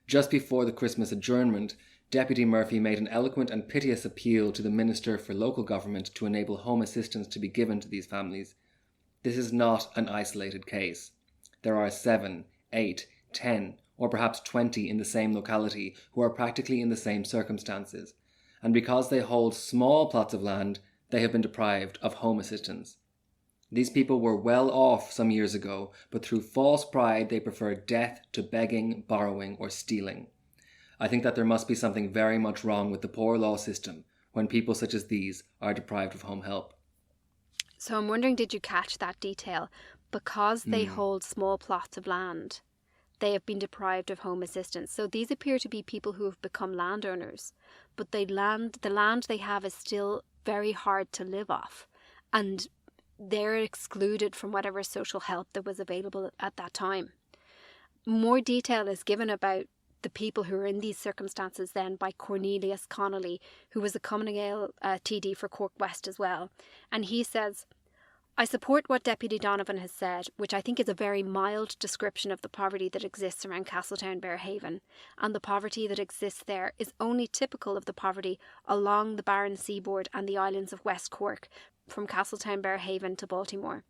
Just before the Christmas adjournment, Deputy Murphy made an eloquent and piteous appeal to the Minister for Local Government to enable home assistance to be given to these families. This is not an isolated case. There are 7, 8, 10, or perhaps 20 in the same locality who are practically in the same circumstances, and because they hold small plots of land, they have been deprived of home assistance. These people were well off some years ago, but through false pride they preferred death to begging, borrowing or stealing. I think that there must be something very much wrong with the poor law system when people such as these are deprived of home help. So I'm wondering, did you catch that detail? Because they hold small plots of land, they have been deprived of home assistance. So these appear to be people who have become landowners, but the land they have is still very hard to live off. And they're excluded from whatever social help that was available at that time. More detail is given about the people who are in these circumstances then by Cornelius Connolly, who was a Cumann Gael TD for Cork West as well. And he says, I support what Deputy Donovan has said, which I think is a very mild description of the poverty that exists around Castletown Bearhaven, and the poverty that exists there is only typical of the poverty along the barren seaboard and the islands of West Cork, from Castletown Bearhaven to Baltimore.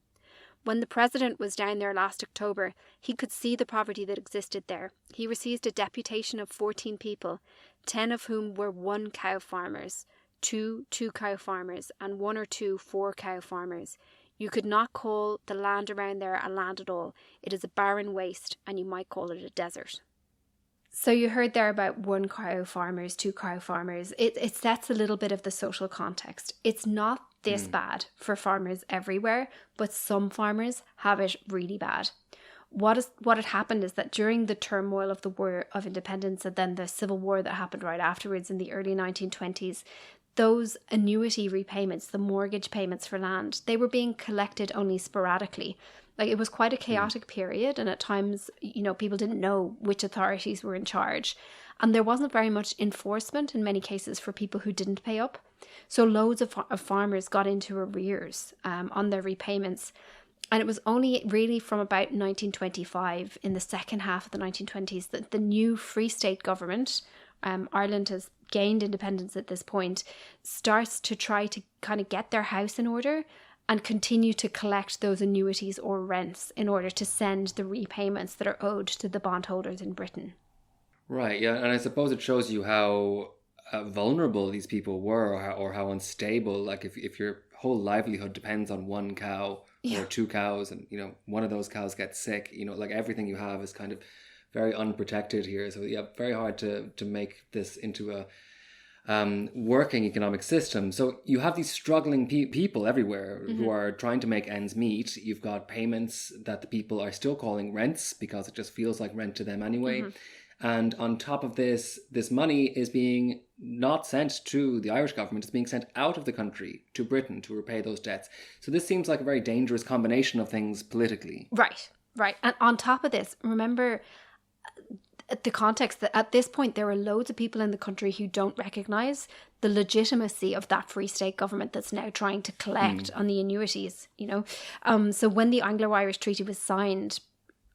When the President was down there last October, he could see the poverty that existed there. He received a deputation of 14 people, 10 of whom were 1 cow farmers, 2 cow farmers, and 1 or 2 4 cow farmers. You could not call the land around there a land at all. It is a barren waste, and you might call it a desert. So you heard there about 1 cow farmers, 2 cow farmers. It sets a little bit of the social context. It's not this bad for farmers everywhere, but some farmers have it really bad. What had happened is that during the turmoil of the War of Independence and then the Civil War that happened right afterwards in the early 1920s, those annuity repayments, the mortgage payments for land, they were being collected only sporadically. Like, it was quite a chaotic period, and at times, people didn't know which authorities were in charge. And there wasn't very much enforcement in many cases for people who didn't pay up. So loads of farmers got into arrears on their repayments. And it was only really from about 1925, in the second half of the 1920s, that the new Free State government, Ireland has gained independence at this point, starts to try to kind of get their house in order and continue to collect those annuities or rents in order to send the repayments that are owed to the bondholders in Britain. Right, yeah, and I suppose it shows you how vulnerable these people were, or how unstable. Like, if your whole livelihood depends on 1 cow or 2 cows, and one of those cows gets sick, like everything you have is kind of very unprotected here. So yeah, very hard to make this into a working economic system. So you have these struggling people everywhere who are trying to make ends meet. You've got payments that the people are still calling rents because it just feels like rent to them anyway. And on top of this money is being not sent to the Irish government, it's being sent out of the country to Britain to repay those debts. So this seems like a very dangerous combination of things politically. Right. And on top of this, remember the context that at this point there are loads of people in the country who don't recognise the legitimacy of that Free State government that's now trying to collect on the annuities, So when the Anglo-Irish Treaty was signed,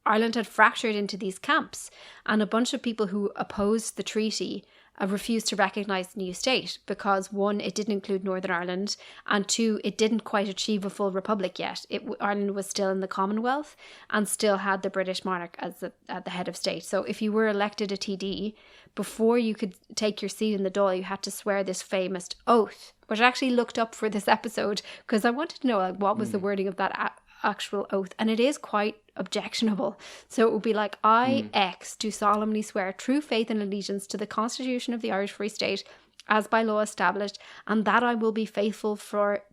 Ireland had fractured into these camps, and a bunch of people who opposed the treaty refused to recognise the new state because, 1, it didn't include Northern Ireland, and 2, it didn't quite achieve a full republic yet. Ireland was still in the Commonwealth and still had the British monarch as at the head of state. So if you were elected a TD, before you could take your seat in the Dáil, you had to swear this famous oath, which I actually looked up for this episode because I wanted to know what was the wording of that actual oath, and it is quite objectionable. So it would be like, I do solemnly swear true faith and allegiance to the Constitution of the Irish Free State as by law established, and that I will be faithful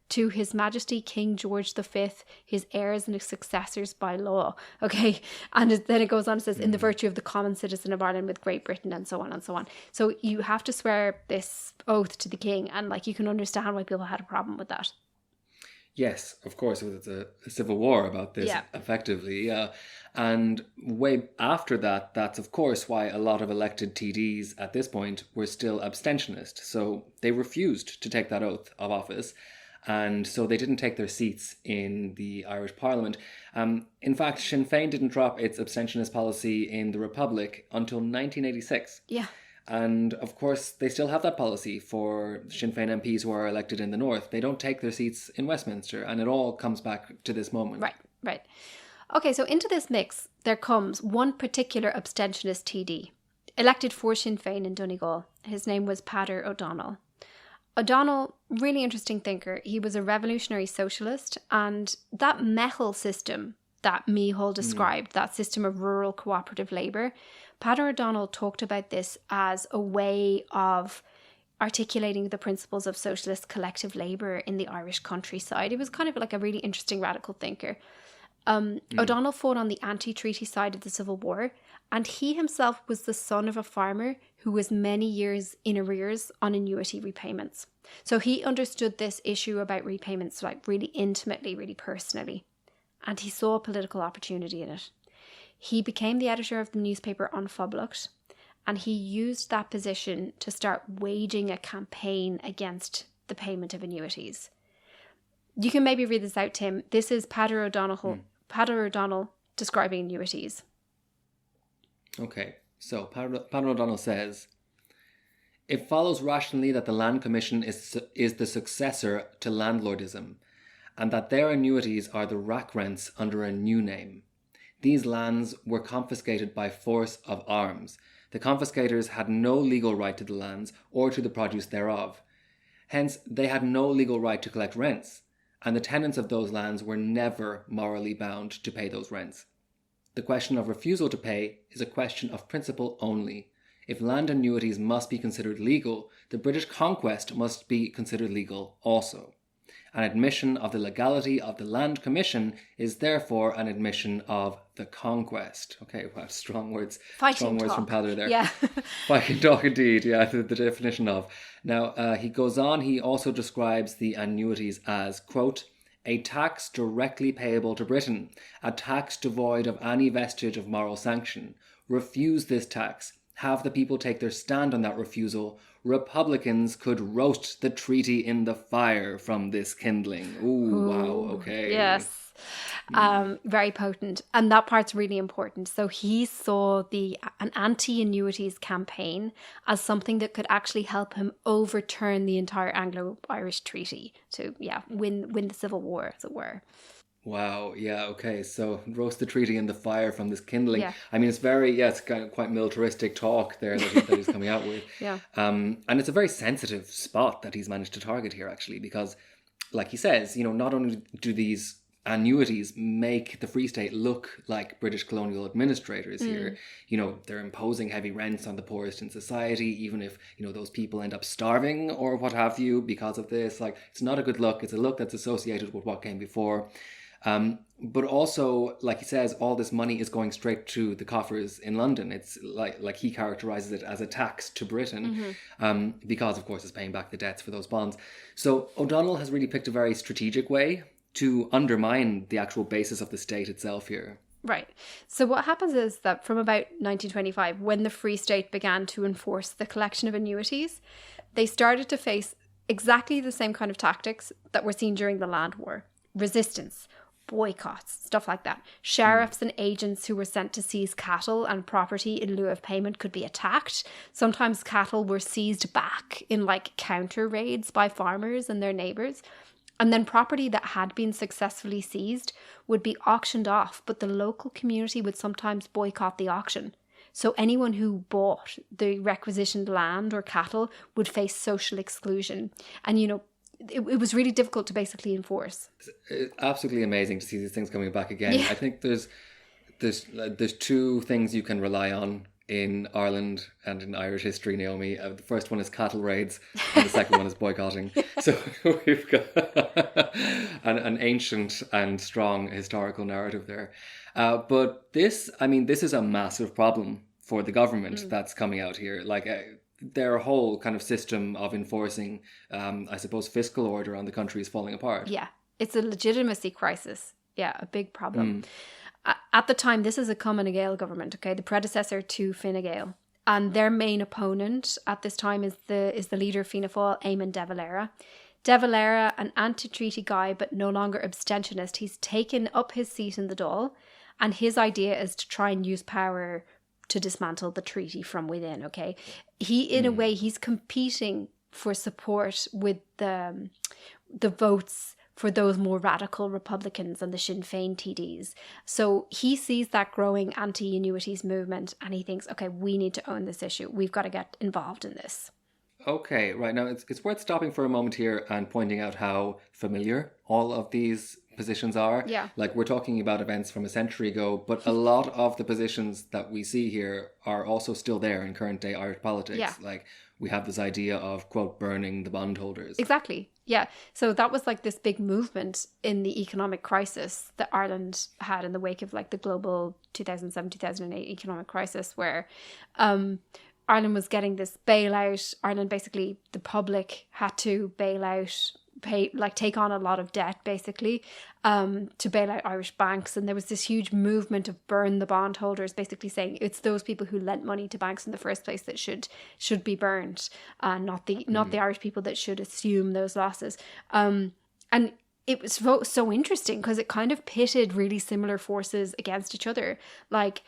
to His Majesty King George V, his heirs and his successors by law. Okay, and then it goes on and says, in the virtue of the common citizen of Ireland with Great Britain, and so on and so on. So you have to swear this oath to the king, and you can understand why people had a problem with that. Yes, of course, it's a civil war about this, effectively. And way after that, that's of course why a lot of elected TDs at this point were still abstentionist. So they refused to take that oath of office. And so they didn't take their seats in the Irish Parliament. In fact, Sinn Féin didn't drop its abstentionist policy in the Republic until 1986. Yeah. And of course, they still have that policy for Sinn Féin MPs who are elected in the North. They don't take their seats in Westminster, and it all comes back to this moment. Right. Okay, so into this mix, there comes one particular abstentionist TD, elected for Sinn Féin in Donegal. His name was Peadar O'Donnell. O'Donnell, really interesting thinker. He was a revolutionary socialist, and that metal system that Meehl described, that system of rural cooperative labour, Peadar O'Donnell talked about this as a way of articulating the principles of socialist collective labour in the Irish countryside. He was kind of like a really interesting radical thinker. O'Donnell fought on the anti-treaty side of the Civil War, and he himself was the son of a farmer who was many years in arrears on annuity repayments. So he understood this issue about repayments like really intimately, really personally, and he saw a political opportunity in it. He became the editor of the newspaper An Phoblacht, and he used that position to start waging a campaign against the payment of annuities. You can maybe read this out, Tim. This is Peadar O'Donnell describing annuities. Okay, so Peadar O'Donnell says, "It follows rationally that the Land Commission is the successor to landlordism, and that their annuities are the rack rents under a new name. These lands were confiscated by force of arms. The confiscators had no legal right to the lands or to the produce thereof. Hence, they had no legal right to collect rents, and the tenants of those lands were never morally bound to pay those rents. The question of refusal to pay is a question of principle only. If land annuities must be considered legal, the British conquest must be considered legal also. An admission of the legality of the Land Commission is therefore an admission of the conquest." Okay, wow, strong words. Fighting strong words talk. from Peadar there. Yeah. Fighting talk indeed, yeah, the definition of. Now, he goes on, he also describes the annuities as, quote, "a tax directly payable to Britain, a tax devoid of any vestige of moral sanction. Refuse this tax. Have the people take their stand on that refusal. Republicans could roast the treaty in the fire from this kindling." Ooh, wow, okay. Yes. Very potent. And that part's really important. So he saw an anti-annuities campaign as something that could actually help him overturn the entire Anglo-Irish treaty to, win the Civil War, as it were. Wow, yeah, okay, so roast the treaty in the fire from this kindling. Yeah. I mean, it's kind of quite militaristic talk there that he's coming out with. Yeah. And it's a very sensitive spot that he's managed to target here, actually, because, like he says, not only do these annuities make the Free State look like British colonial administrators here, they're imposing heavy rents on the poorest in society, even if, those people end up starving or what have you because of this. Like, it's not a good look. It's a look that's associated with what came before. But also, like he says, all this money is going straight to the coffers in London. It's like he characterises it as a tax to Britain, because, of course, it's paying back the debts for those bonds. So O'Donnell has really picked a very strategic way to undermine the actual basis of the state itself here. Right. So what happens is that from about 1925, when the Free State began to enforce the collection of annuities, they started to face exactly the same kind of tactics that were seen during the Land War. Resistance, boycotts, stuff like that. Sheriffs and agents who were sent to seize cattle and property in lieu of payment could be attacked. Sometimes cattle were seized back in counter raids by farmers and their neighbours. And then property that had been successfully seized would be auctioned off, but the local community would sometimes boycott the auction. So anyone who bought the requisitioned land or cattle would face social exclusion. And, it was really difficult to basically enforce. It's absolutely amazing to see these things coming back again. Yeah. I think there's two things you can rely on in Ireland and in Irish history, Naomi. The first one is cattle raids, and the second one is boycotting. So we've got an ancient and strong historical narrative there. But this is a massive problem for the government that's coming out here. Their whole kind of system of enforcing, I suppose, fiscal order on the country is falling apart. Yeah, it's a legitimacy crisis. Yeah, a big problem. At the time, this is a Cumann Gael government, okay, the predecessor to Fine Gael. And their main opponent at this time is the leader Fianna Fáil, Eamon de Valera. De Valera, an anti-treaty guy, but no longer abstentionist, he's taken up his seat in the Dáil, and his idea is to try and use power to dismantle the treaty from within, okay? He, in a way, he's competing for support with the votes for those more radical Republicans and the Sinn Féin TDs. So he sees that growing anti-annuities movement and he thinks, okay, we need to own this issue. We've got to get involved in this. Okay, right. Now it's worth stopping for a moment here and pointing out how familiar all of these positions are. Yeah. Like, we're talking about events from a century ago, but a lot of the positions that we see here are also still there in current day Irish politics. Yeah. Like, we have this idea of, quote, burning the bondholders. Exactly. Yeah. So that was like this big movement in the economic crisis that Ireland had in the wake of like the global 2007-2008 economic crisis, where Ireland was getting this bailout. Ireland, basically, the public had to bail out, take on a lot of debt, basically, to bail out Irish banks. And there was this huge movement of burn the bondholders, basically saying it's those people who lent money to banks in the first place that should be burned, not the Irish people that should assume those losses. And it was so interesting because it kind of pitted really similar forces against each other, like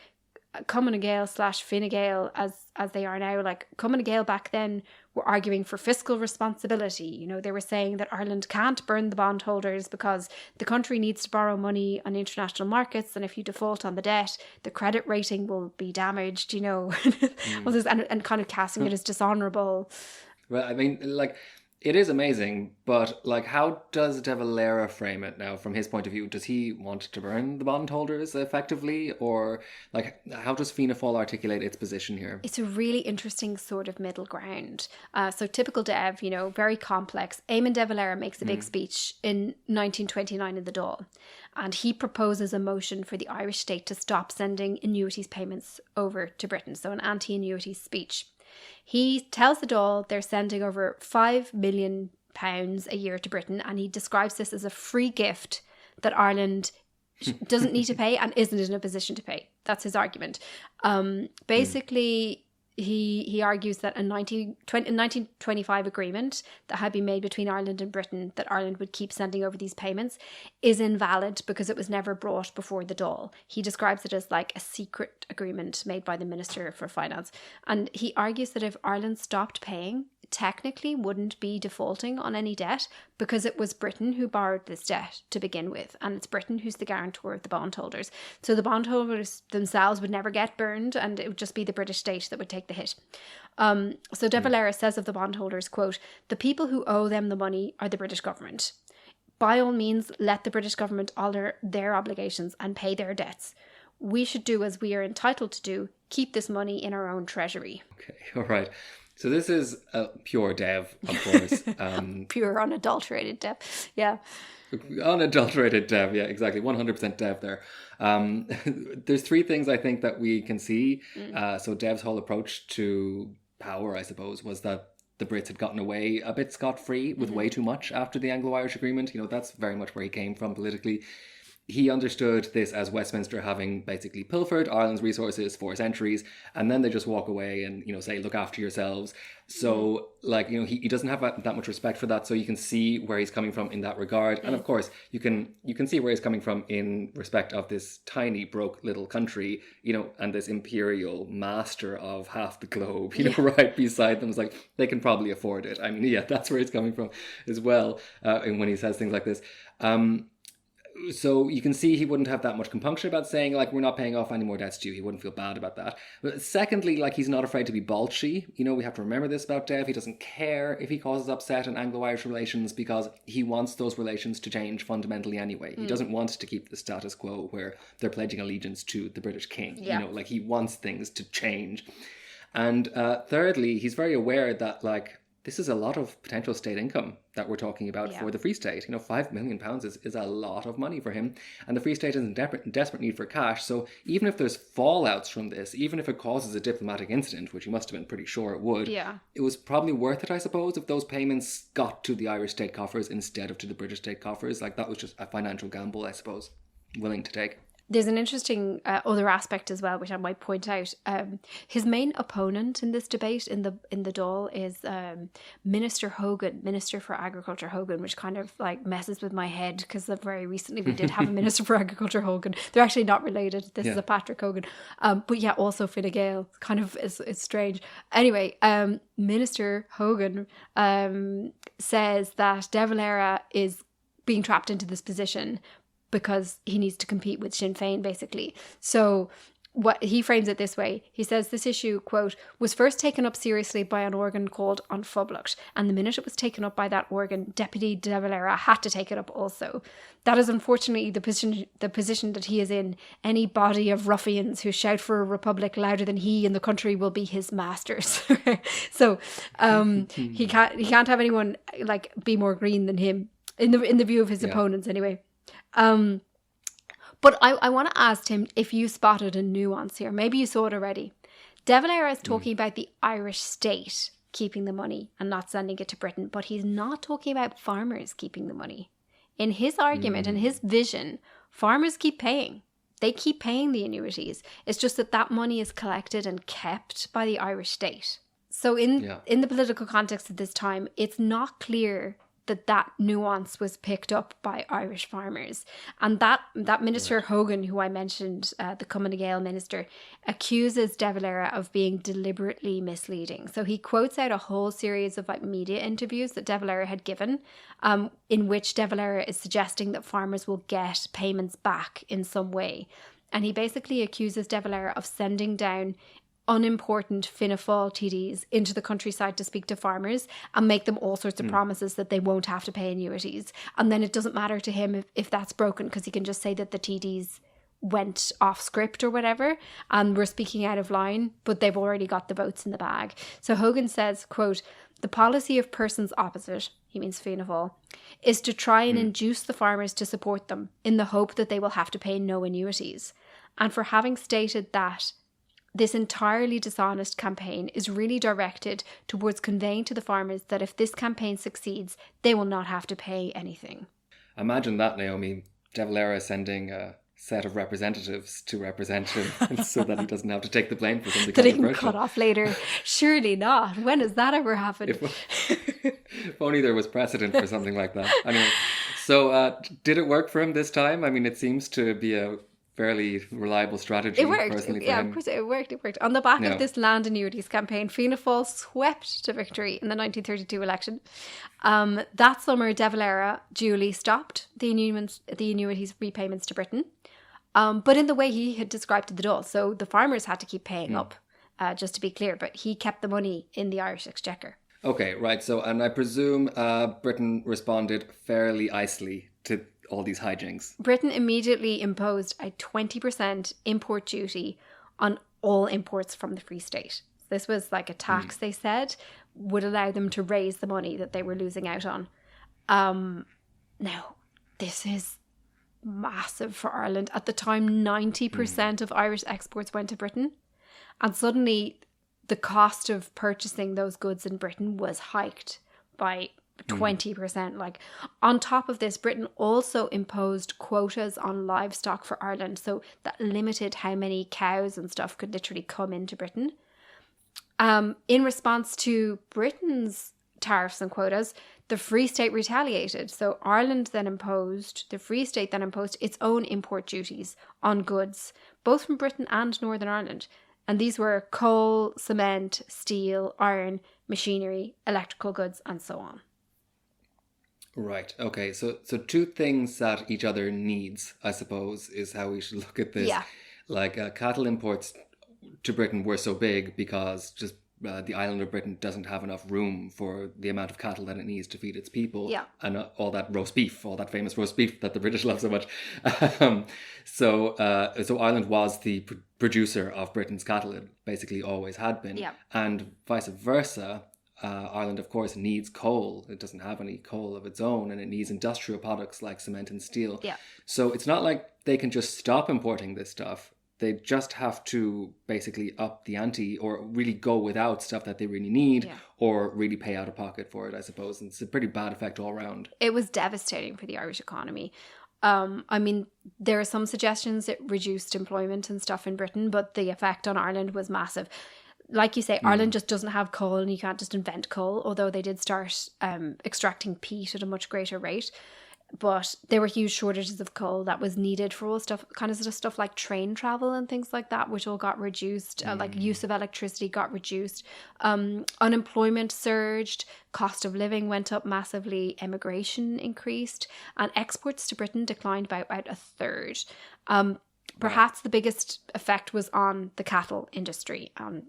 Cumann Gael / Fine Gael as they are now. Like, Cumann Gael back then were arguing for fiscal responsibility. You know, they were saying that Ireland can't burn the bondholders because the country needs to borrow money on international markets, and if you default on the debt, the credit rating will be damaged, you know. All this, and kind of casting it as dishonourable. Well, I mean, like, it is amazing, but like, how does De Valera frame it now from his point of view? Does he want to burn the bondholders effectively, or like, how does Fianna Fáil articulate its position here? It's a really interesting sort of middle ground. So typical Dev, you know, very complex. Eamon De Valera makes a big speech in 1929 in the Dáil, and he proposes a motion for the Irish state to stop sending annuities payments over to Britain. So an anti-annuities speech. He tells the Dáil they're sending over £5 million a year to Britain, and he describes this as a free gift that Ireland doesn't need to pay and isn't in a position to pay. That's his argument. Basically, he argues that a 1925 agreement that had been made between Ireland and Britain, that Ireland would keep sending over these payments, is invalid because it was never brought before the Dáil. He describes it as like a secret agreement made by the Minister for Finance. And he argues that if Ireland stopped paying, technically wouldn't be defaulting on any debt because it was Britain who borrowed this debt to begin with, and it's Britain who's the guarantor of the bondholders. So the bondholders themselves would never get burned, and it would just be the British state that would take the hit. So De Valera says of the bondholders, quote, "The people who owe them the money are the British government. By all means, let the British government honour their obligations and pay their debts. We should do as we are entitled to do, keep this money in our own treasury." Okay, all right. So this is a pure Dev, of course. Pure, unadulterated Dev, yeah. Unadulterated Dev, yeah, exactly. 100% Dev there. There's three things I think that we can see. So Dev's whole approach to power, I suppose, was that the Brits had gotten away a bit scot-free with way too much after the Anglo-Irish Agreement. You know, that's very much where he came from politically. He understood this as Westminster having basically pilfered Ireland's resources for centuries, and then they just walk away and, you know, say, look after yourselves. So, like, you know, he doesn't have that much respect for that, so you can see where he's coming from in that regard. And of course, you can see where he's coming from in respect of this tiny, broke little country, you know, and this imperial master of half the globe, you know, right beside them. It's like, they can probably afford it. I mean, yeah, that's where he's coming from as well, and when he says things like this. So you can see he wouldn't have that much compunction about saying, like, we're not paying off any more debts to you. He wouldn't feel bad about that. But secondly, like, he's not afraid to be balchy. You know, we have to remember this about Dev. He doesn't care if he causes upset in Anglo-Irish relations because he wants those relations to change fundamentally anyway. He doesn't want to keep the status quo where they're pledging allegiance to the British king. Yeah. You know, like, he wants things to change. And thirdly, he's very aware that, like, this is a lot of potential state income that we're talking about for the Free State. You know, £5 million is a lot of money for him. And the Free State is in desperate need for cash. So even if there's fallouts from this, even if it causes a diplomatic incident, which he must have been pretty sure it would, it was probably worth it, I suppose, if those payments got to the Irish state coffers instead of to the British state coffers. Like, that was just a financial gamble, I suppose, willing to take. There's an interesting other aspect as well, which I might point out. His main opponent in this debate in the Dáil is Minister Hogan, Minister for Agriculture Hogan, which kind of like messes with my head because very recently we did have a Minister for Agriculture Hogan. They're actually not related. This is a Patrick Hogan, but yeah, also Fine Gael. Kind of it's strange. Anyway, Minister Hogan says that De Valera is being trapped into this position because he needs to compete with Sinn Féin, basically. So what he frames it this way. He says this issue, quote, was first taken up seriously by an organ called An Phoblacht, and the minute it was taken up by that organ, Deputy De Valera had to take it up also. That is unfortunately the position that he is in. Any body of ruffians who shout for a republic louder than he in the country will be his masters. So he can't have anyone like be more green than him in the view of his opponents anyway. But I want to ask Tim if you spotted a nuance here. Maybe you saw it already. De Valera is talking about the Irish state keeping the money and not sending it to Britain, but he's not talking about farmers keeping the money. In his argument and his vision, farmers keep paying. They keep paying the annuities. It's just that money is collected and kept by the Irish state. So in the political context of this time, it's not clear that nuance was picked up by Irish farmers. And that Minister Hogan, who I mentioned, the Cumann Gael minister, accuses De Valera of being deliberately misleading. So he quotes out a whole series of like media interviews that De Valera had given, in which De Valera is suggesting that farmers will get payments back in some way. And he basically accuses De Valera of sending down unimportant Fianna Fáil TDs into the countryside to speak to farmers and make them all sorts of promises that they won't have to pay annuities. And then it doesn't matter to him if that's broken, because he can just say that the TDs went off script or whatever and were speaking out of line, but they've already got the votes in the bag. So Hogan says, quote, the policy of persons opposite, he means Fianna Fáil, is to try and induce the farmers to support them in the hope that they will have to pay no annuities. And for having stated that this entirely dishonest campaign is really directed towards conveying to the farmers that if this campaign succeeds, they will not have to pay anything. Imagine that, Naomi. De Valera sending a set of representatives to represent him so that he doesn't have to take the blame for something that he can controversial. cut off later. Surely not. When has that ever happened? If only there was precedent for something like that. Anyway, so did it work for him this time? I mean, it seems to be a fairly reliable strategy. It worked. Personally for Yeah, him. of course it worked. It worked. On the back of this land annuities campaign, Fianna Fáil swept to victory in the 1932 election. That summer, De Valera duly stopped the annuities repayments to Britain, but in the way he had described to the Dáil. So the farmers had to keep paying up, just to be clear, but he kept the money in the Irish exchequer. Okay, right. So, and I presume Britain responded fairly icily to all these hijinks. Britain immediately imposed a 20% import duty on all imports from the Free State. This was like a tax, they said, would allow them to raise the money that they were losing out on. Now, this is massive for Ireland. At the time, 90% of Irish exports went to Britain. And suddenly, the cost of purchasing those goods in Britain was hiked by 20%. Like, on top of this, Britain also imposed quotas on livestock for Ireland, so that limited how many cows and stuff could literally come into Britain. In response to Britain's tariffs and quotas, the Free State retaliated. So the Free State then imposed its own import duties on goods, both from Britain and Northern Ireland. And these were coal, cement, steel, iron, machinery, electrical goods, and so on. Right. Okay. So two things that each other needs, I suppose, is how we should look at this. Yeah. Like cattle imports to Britain were so big because just the island of Britain doesn't have enough room for the amount of cattle that it needs to feed its people. Yeah. And all that roast beef, all that famous roast beef that the British love so much. So Ireland was the producer of Britain's cattle. It basically always had been. Yeah. And vice versa. Ireland, of course, needs coal. It doesn't have any coal of its own, and it needs industrial products like cement and steel. Yeah. So it's not like they can just stop importing this stuff. They just have to basically up the ante or really go without stuff that they really need or really pay out of pocket for it, I suppose. And it's a pretty bad effect all around. It was devastating for the Irish economy. I mean, there are some suggestions it reduced employment and stuff in Britain, but the effect on Ireland was massive. Like you say, Ireland just doesn't have coal, and you can't just invent coal, although they did start extracting peat at a much greater rate. But there were huge shortages of coal that was needed for all stuff, kind of stuff like train travel and things like that, which all got reduced. Like use of electricity got reduced. Unemployment surged. Cost of living went up massively. Immigration increased. And exports to Britain declined by about a third. Perhaps the biggest effect was on the cattle industry, on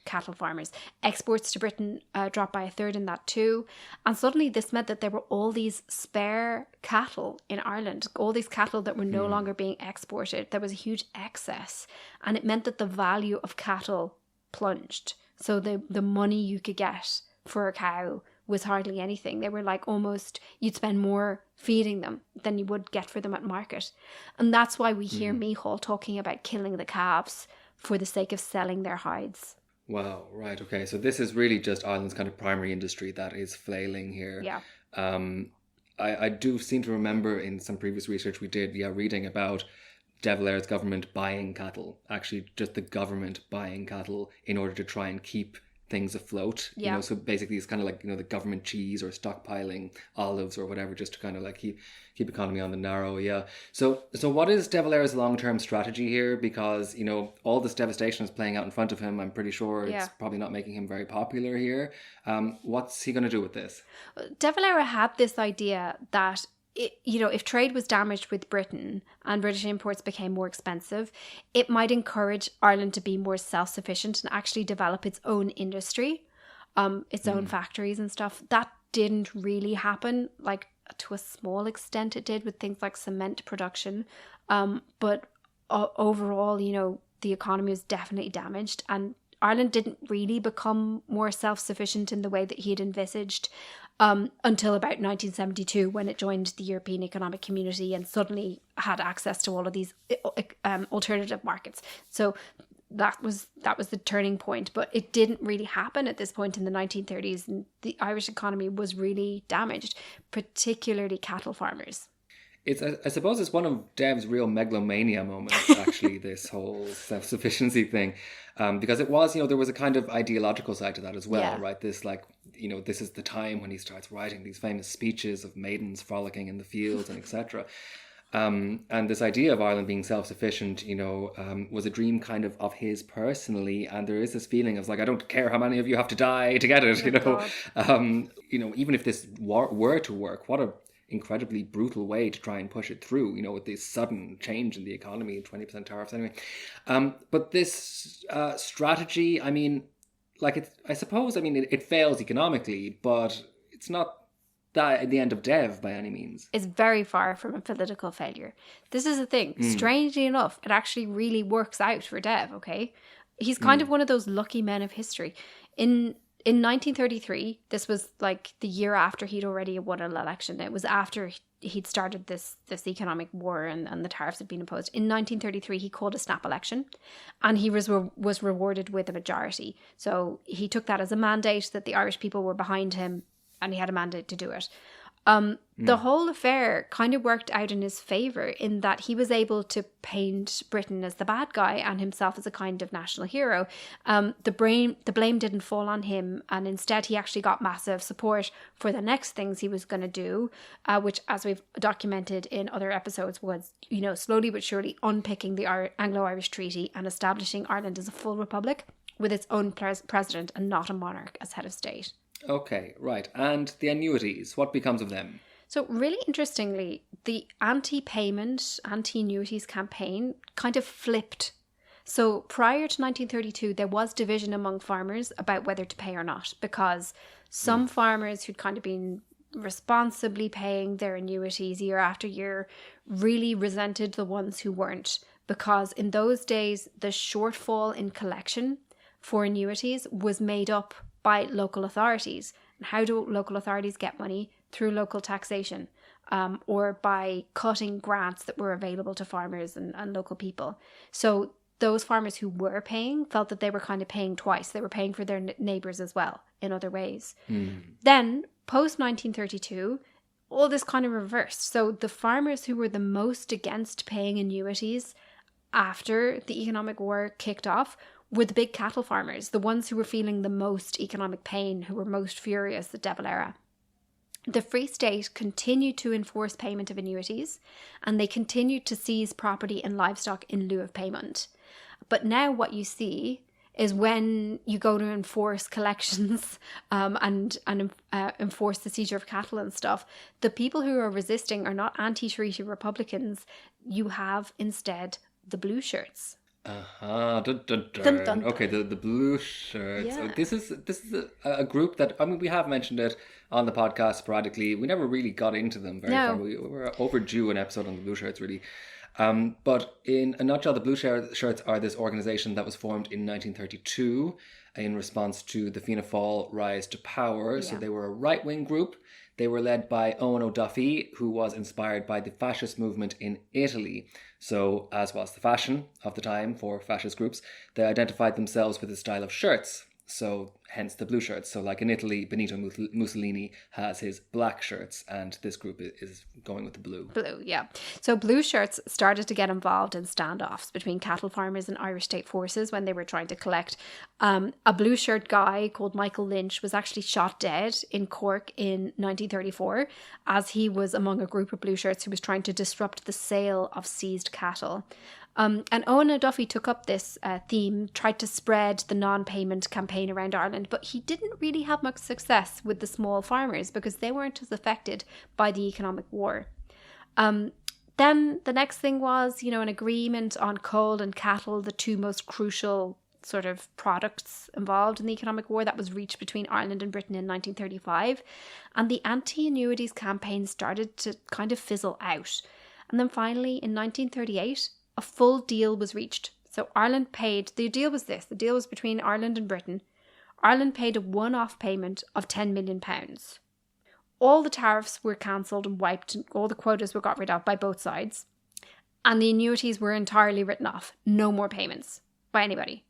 cattle farmers. Exports to Britain dropped by a third in that too. And suddenly this meant that there were all these spare cattle in Ireland, all these cattle that were no longer being exported. There was a huge excess. And it meant that the value of cattle plunged. So the money you could get for a cow was hardly anything. They were like almost, you'd spend more feeding them than you would get for them at market. And that's why we hear Micheál talking about killing the calves for the sake of selling their hides. Wow, right, okay. So this is really just Ireland's kind of primary industry that is flailing here. Yeah. I do seem to remember in some previous research we did, reading about De Valera's government buying cattle, actually just the government buying cattle in order to try and keep things afloat. Yeah. So basically it's kind of like, the government cheese or stockpiling olives or whatever, just to kind of like keep economy on the narrow. Yeah. So what is De Valera's long-term strategy here? Because, all this devastation is playing out in front of him. I'm pretty sure it's probably not making him very popular here. What's he going to do with this? De Valera had this idea that if trade was damaged with Britain and British imports became more expensive, it might encourage Ireland to be more self-sufficient and actually develop its own industry, its own factories and stuff. That didn't really happen. Like, to a small extent it did with things like cement production. But overall, the economy was definitely damaged, and Ireland didn't really become more self-sufficient in the way that he'd envisaged until about 1972, when it joined the European Economic Community and suddenly had access to all of these alternative markets. So that was the turning point. But it didn't really happen at this point in the 1930s, and the Irish economy was really damaged, particularly cattle farmers. I suppose it's one of Dev's real megalomania moments, actually, this whole self-sufficiency thing. Because it was, there was a kind of ideological side to that as well, right? This, this is the time when he starts writing these famous speeches of maidens frolicking in the fields and etc. And this idea of Ireland being self-sufficient, was a dream kind of his personally. And there is this feeling of I don't care how many of you have to die to get it, even if this were to work, what a incredibly brutal way to try and push it through, with this sudden change in the economy, 20% tariffs anyway. But this strategy, I suppose it fails economically, but it's not the end of Dev by any means. It's very far from a political failure. This is the thing. Strangely enough, it actually really works out for Dev, okay? He's kind of one of those lucky men of history. In 1933, this was like the year after he'd already won an election. It was after he'd started this economic war and the tariffs had been imposed. In 1933, he called a snap election, and he was rewarded with a majority. So he took that as a mandate that the Irish people were behind him, and he had a mandate to do it. The whole affair kind of worked out in his favour, in that he was able to paint Britain as the bad guy and himself as a kind of national hero. The blame didn't fall on him, and instead he actually got massive support for the next things he was going to do, which, as we've documented in other episodes, was, slowly but surely unpicking the Anglo-Irish Treaty and establishing Ireland as a full republic with its own president and not a monarch as head of state. Okay, right. And the annuities, what becomes of them? So really interestingly, the anti-payment, anti-annuities campaign kind of flipped. So prior to 1932, there was division among farmers about whether to pay or not, because some farmers who'd kind of been responsibly paying their annuities year after year really resented the ones who weren't, because in those days, the shortfall in collection for annuities was made up by local authorities. And how do local authorities get money? Through local taxation, or by cutting grants that were available to farmers and local people. So those farmers who were paying felt that they were kind of paying twice. They were paying for their neighbours as well in other ways. Then, post-1932, all this kind of reversed. So the farmers who were the most against paying annuities after the economic war kicked off were the big cattle farmers, the ones who were feeling the most economic pain, who were most furious at De Valera. The Free State continued to enforce payment of annuities, and they continued to seize property and livestock in lieu of payment. But now what you see is, when you go to enforce collections and enforce the seizure of cattle and stuff, the people who are resisting are not anti-treaty Republicans. You have instead the blue shirts. Dun, dun, dun. Dun, dun, Okay, dun. the blue shirts. Yeah. This is a group that, I mean, we have mentioned it on the podcast sporadically. We never really got into them very far. We were overdue an episode on the blue shirts, really. But in a nutshell, the blue shirts are this organization that was formed in 1932 in response to the Fianna Fáil rise to power. Yeah. So they were a right-wing group. They were led by Owen O'Duffy, who was inspired by the fascist movement in Italy. So, as was the fashion of the time for fascist groups, they identified themselves with a style of shirts. So, hence the blue shirts. So, like in Italy, Benito Mussolini has his black shirts, and this group is going with the blue. Blue, yeah. So blue shirts started to get involved in standoffs between cattle farmers and Irish state forces when they were trying to collect. A blue shirt guy called Michael Lynch was actually shot dead in Cork in 1934 as he was among a group of blue shirts who was trying to disrupt the sale of seized cattle. And Owen O'Duffy took up this theme, tried to spread the non-payment campaign around Ireland, but he didn't really have much success with the small farmers because they weren't as affected by the economic war. Then the next thing was, an agreement on coal and cattle, the two most crucial sort of products involved in the economic war that was reached between Ireland and Britain in 1935. And the anti-annuities campaign started to kind of fizzle out. And then finally, in 1938, a full deal was reached. So Ireland paid, the deal was between Ireland and Britain. Ireland paid a one-off payment of £10 million. All the tariffs were cancelled and wiped, and all the quotas were got rid of by both sides. And the annuities were entirely written off. No more payments by anybody.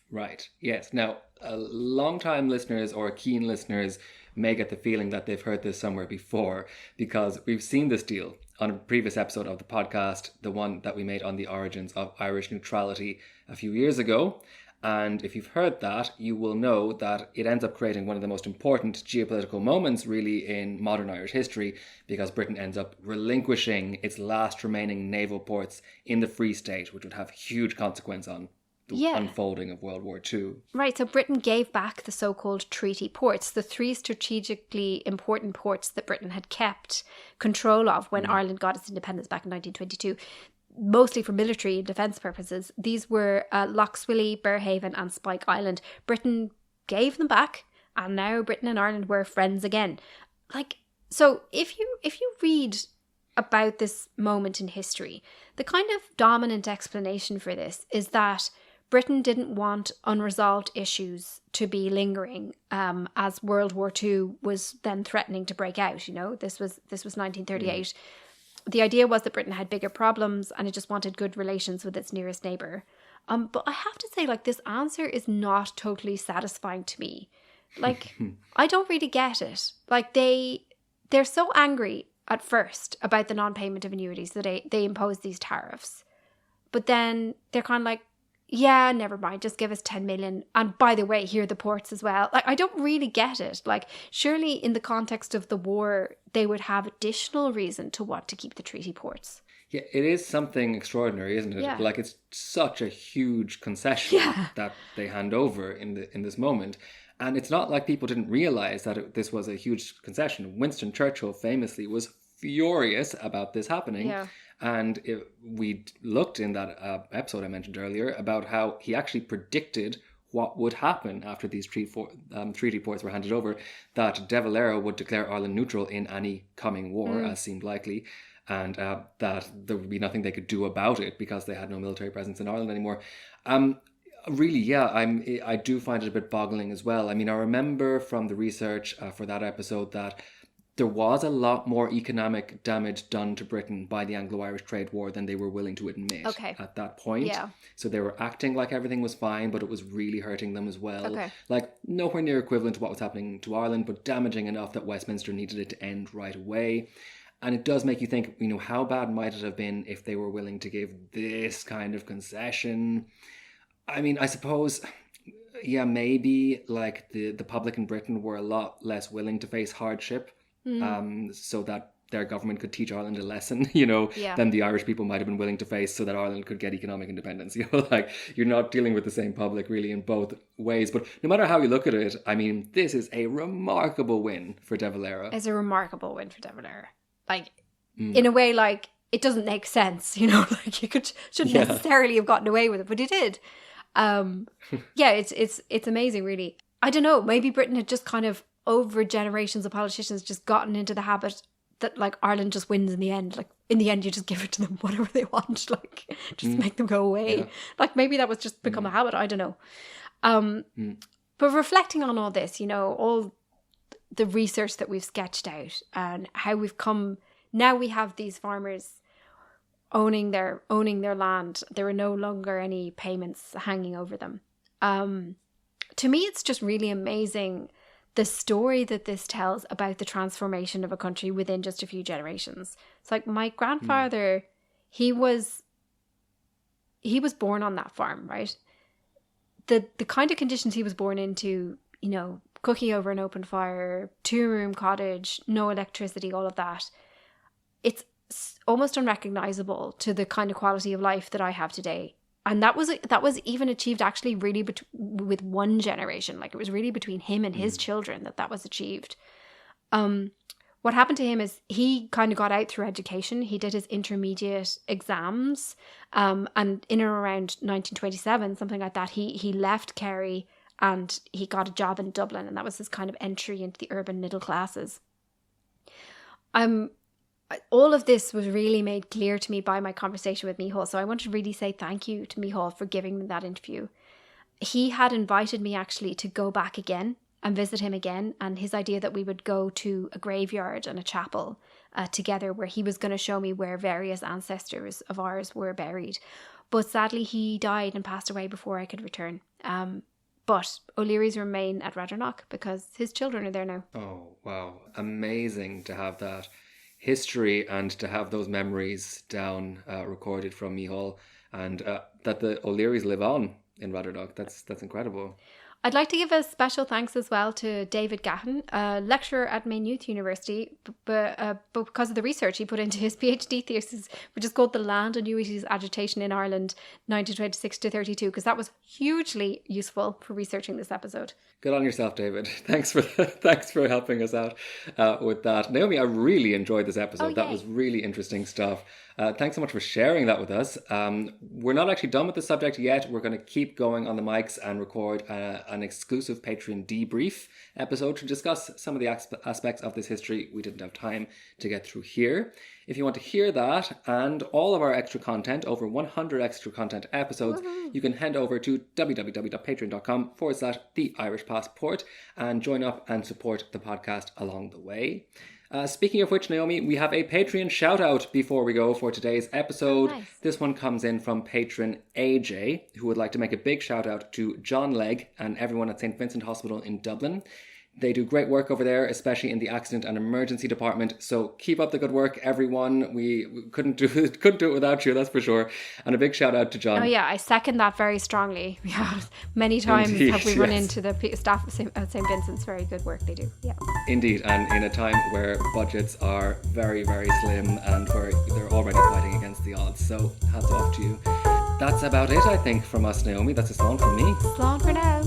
Right, yes. Now, long-time listeners or keen listeners may get the feeling that they've heard this somewhere before because we've seen this deal on a previous episode of the podcast, the one that we made on the origins of Irish neutrality a few years ago. And if you've heard that, you will know that it ends up creating one of the most important geopolitical moments really in modern Irish history because Britain ends up relinquishing its last remaining naval ports in the Free State, which would have huge consequence on the unfolding of World War II. Right, so Britain gave back the so-called treaty ports, the three strategically important ports that Britain had kept control of when Ireland got its independence back in 1922, mostly for military and defence purposes. These were Lough Swilly, Bearhaven and Spike Island. Britain gave them back, and now Britain and Ireland were friends again. So if you read about this moment in history, the kind of dominant explanation for this is that Britain didn't want unresolved issues to be lingering as World War II was then threatening to break out. This was 1938. The idea was that Britain had bigger problems and it just wanted good relations with its nearest neighbour. But I have to say, this answer is not totally satisfying to me. I don't really get it. They're so angry at first about the non-payment of annuities that they imposed these tariffs. But then they're kind of like, yeah, never mind, just give us 10 million. And by the way, here are the ports as well. I don't really get it. Surely in the context of the war, they would have additional reason to want to keep the treaty ports. Yeah, it is something extraordinary, isn't it? Yeah. It's such a huge concession that they hand over in this moment. And it's not like people didn't realise that this was a huge concession. Winston Churchill famously was furious about this happening. Yeah. And we looked in that episode I mentioned earlier about how he actually predicted what would happen after these treaty ports were handed over, that De Valera would declare Ireland neutral in any coming war, as seemed likely, and that there would be nothing they could do about it because they had no military presence in Ireland anymore. Really, yeah, I do find it a bit boggling as well. I mean, I remember from the research for that episode that there was a lot more economic damage done to Britain by the Anglo-Irish trade war than they were willing to admit at that point. Yeah. So they were acting like everything was fine, but it was really hurting them as well. Okay. Nowhere near equivalent to what was happening to Ireland, but damaging enough that Westminster needed it to end right away. And it does make you think, how bad might it have been if they were willing to give this kind of concession? I mean, I suppose, yeah, maybe the public in Britain were a lot less willing to face hardship. So that their government could teach Ireland a lesson, than the Irish people might have been willing to face so that Ireland could get economic independence. You're not dealing with the same public really in both ways. But no matter how you look at it, I mean, this is a remarkable win for De Valera. It's a remarkable win for De Valera. In a way, it doesn't make sense, you know, like you shouldn't necessarily have gotten away with it, but he did. Yeah, it's amazing, really. I don't know, maybe Britain had just kind of, over generations of politicians, just gotten into the habit that like Ireland just wins in the end. Like in the end, you just give it to them whatever they want, like just make them go away. Yeah. Like maybe that was just become a habit. I don't know. But reflecting on all this, you know, all the research that we've sketched out and how we've come, now we have these farmers owning their land. There are no longer any payments hanging over them. To me, it's just really amazing the story that this tells about the transformation of a country within just a few generations. It's like my grandfather, he was born on that farm, right? The kind of conditions he was born into, you know, cooking over an open fire, 2-room cottage, no electricity, all of that. It's almost unrecognizable to the kind of quality of life that I have today. And that was even achieved actually really with one generation. Like it was really between him and his children that was achieved. What happened to him is he kind of got out through education. He did his intermediate exams. And in and around 1927, something like that, he left Kerry and he got a job in Dublin. And that was his kind of entry into the urban middle classes. All of this was really made clear to me by my conversation with Micheál. So I want to really say thank you to Micheál for giving me that interview. He had invited me actually to go back again and visit him again. And his idea that we would go to a graveyard and a chapel together, where he was going to show me where various ancestors of ours were buried. But sadly, he died and passed away before I could return. But O'Leary's remain at Readrinagh because his children are there now. Oh, wow. Amazing to have that history and to have those memories down, recorded from Micheál, and that the O'Learys live on in Readrinagh. That's incredible. I'd like to give a special thanks as well to David Gahan, a lecturer at Maine Youth University, but because of the research he put into his PhD thesis, which is called The Land Annuities Agitation in Ireland, 1926 to 32, because that was hugely useful for researching this episode. Good on yourself, David. Thanks for helping us out with that. Naomi, I really enjoyed this episode. That was really interesting stuff. Thanks so much for sharing that with us. We're not actually done with the subject yet. We're going to keep going on the mics and record an exclusive Patreon debrief episode to discuss some of the aspects of this history we didn't have time to get through here. If you want to hear that and all of our extra content, over 100 extra content episodes, you can head over to www.patreon.com/The Irish Passport and join up and support the podcast along the way. Speaking of which, Naomi, we have a Patreon shout out before we go for today's episode. Nice. This one comes in from patron AJ, who would like to make a big shout out to John Legg and everyone at St. Vincent Hospital in Dublin. They do great work over there, especially in the accident and emergency department. So keep up the good work, everyone. We couldn't do it without you, that's for sure. And a big shout out to John. Oh yeah, I second that very strongly. Yeah, many times have we run into the staff at St. Vincent's. Very good work they do. Yeah. Indeed, and in a time where budgets are very, very slim and where they're already fighting against the odds. So hats off to you. That's about it, I think, from us, Naomi. That's a slán from me. Slán for now.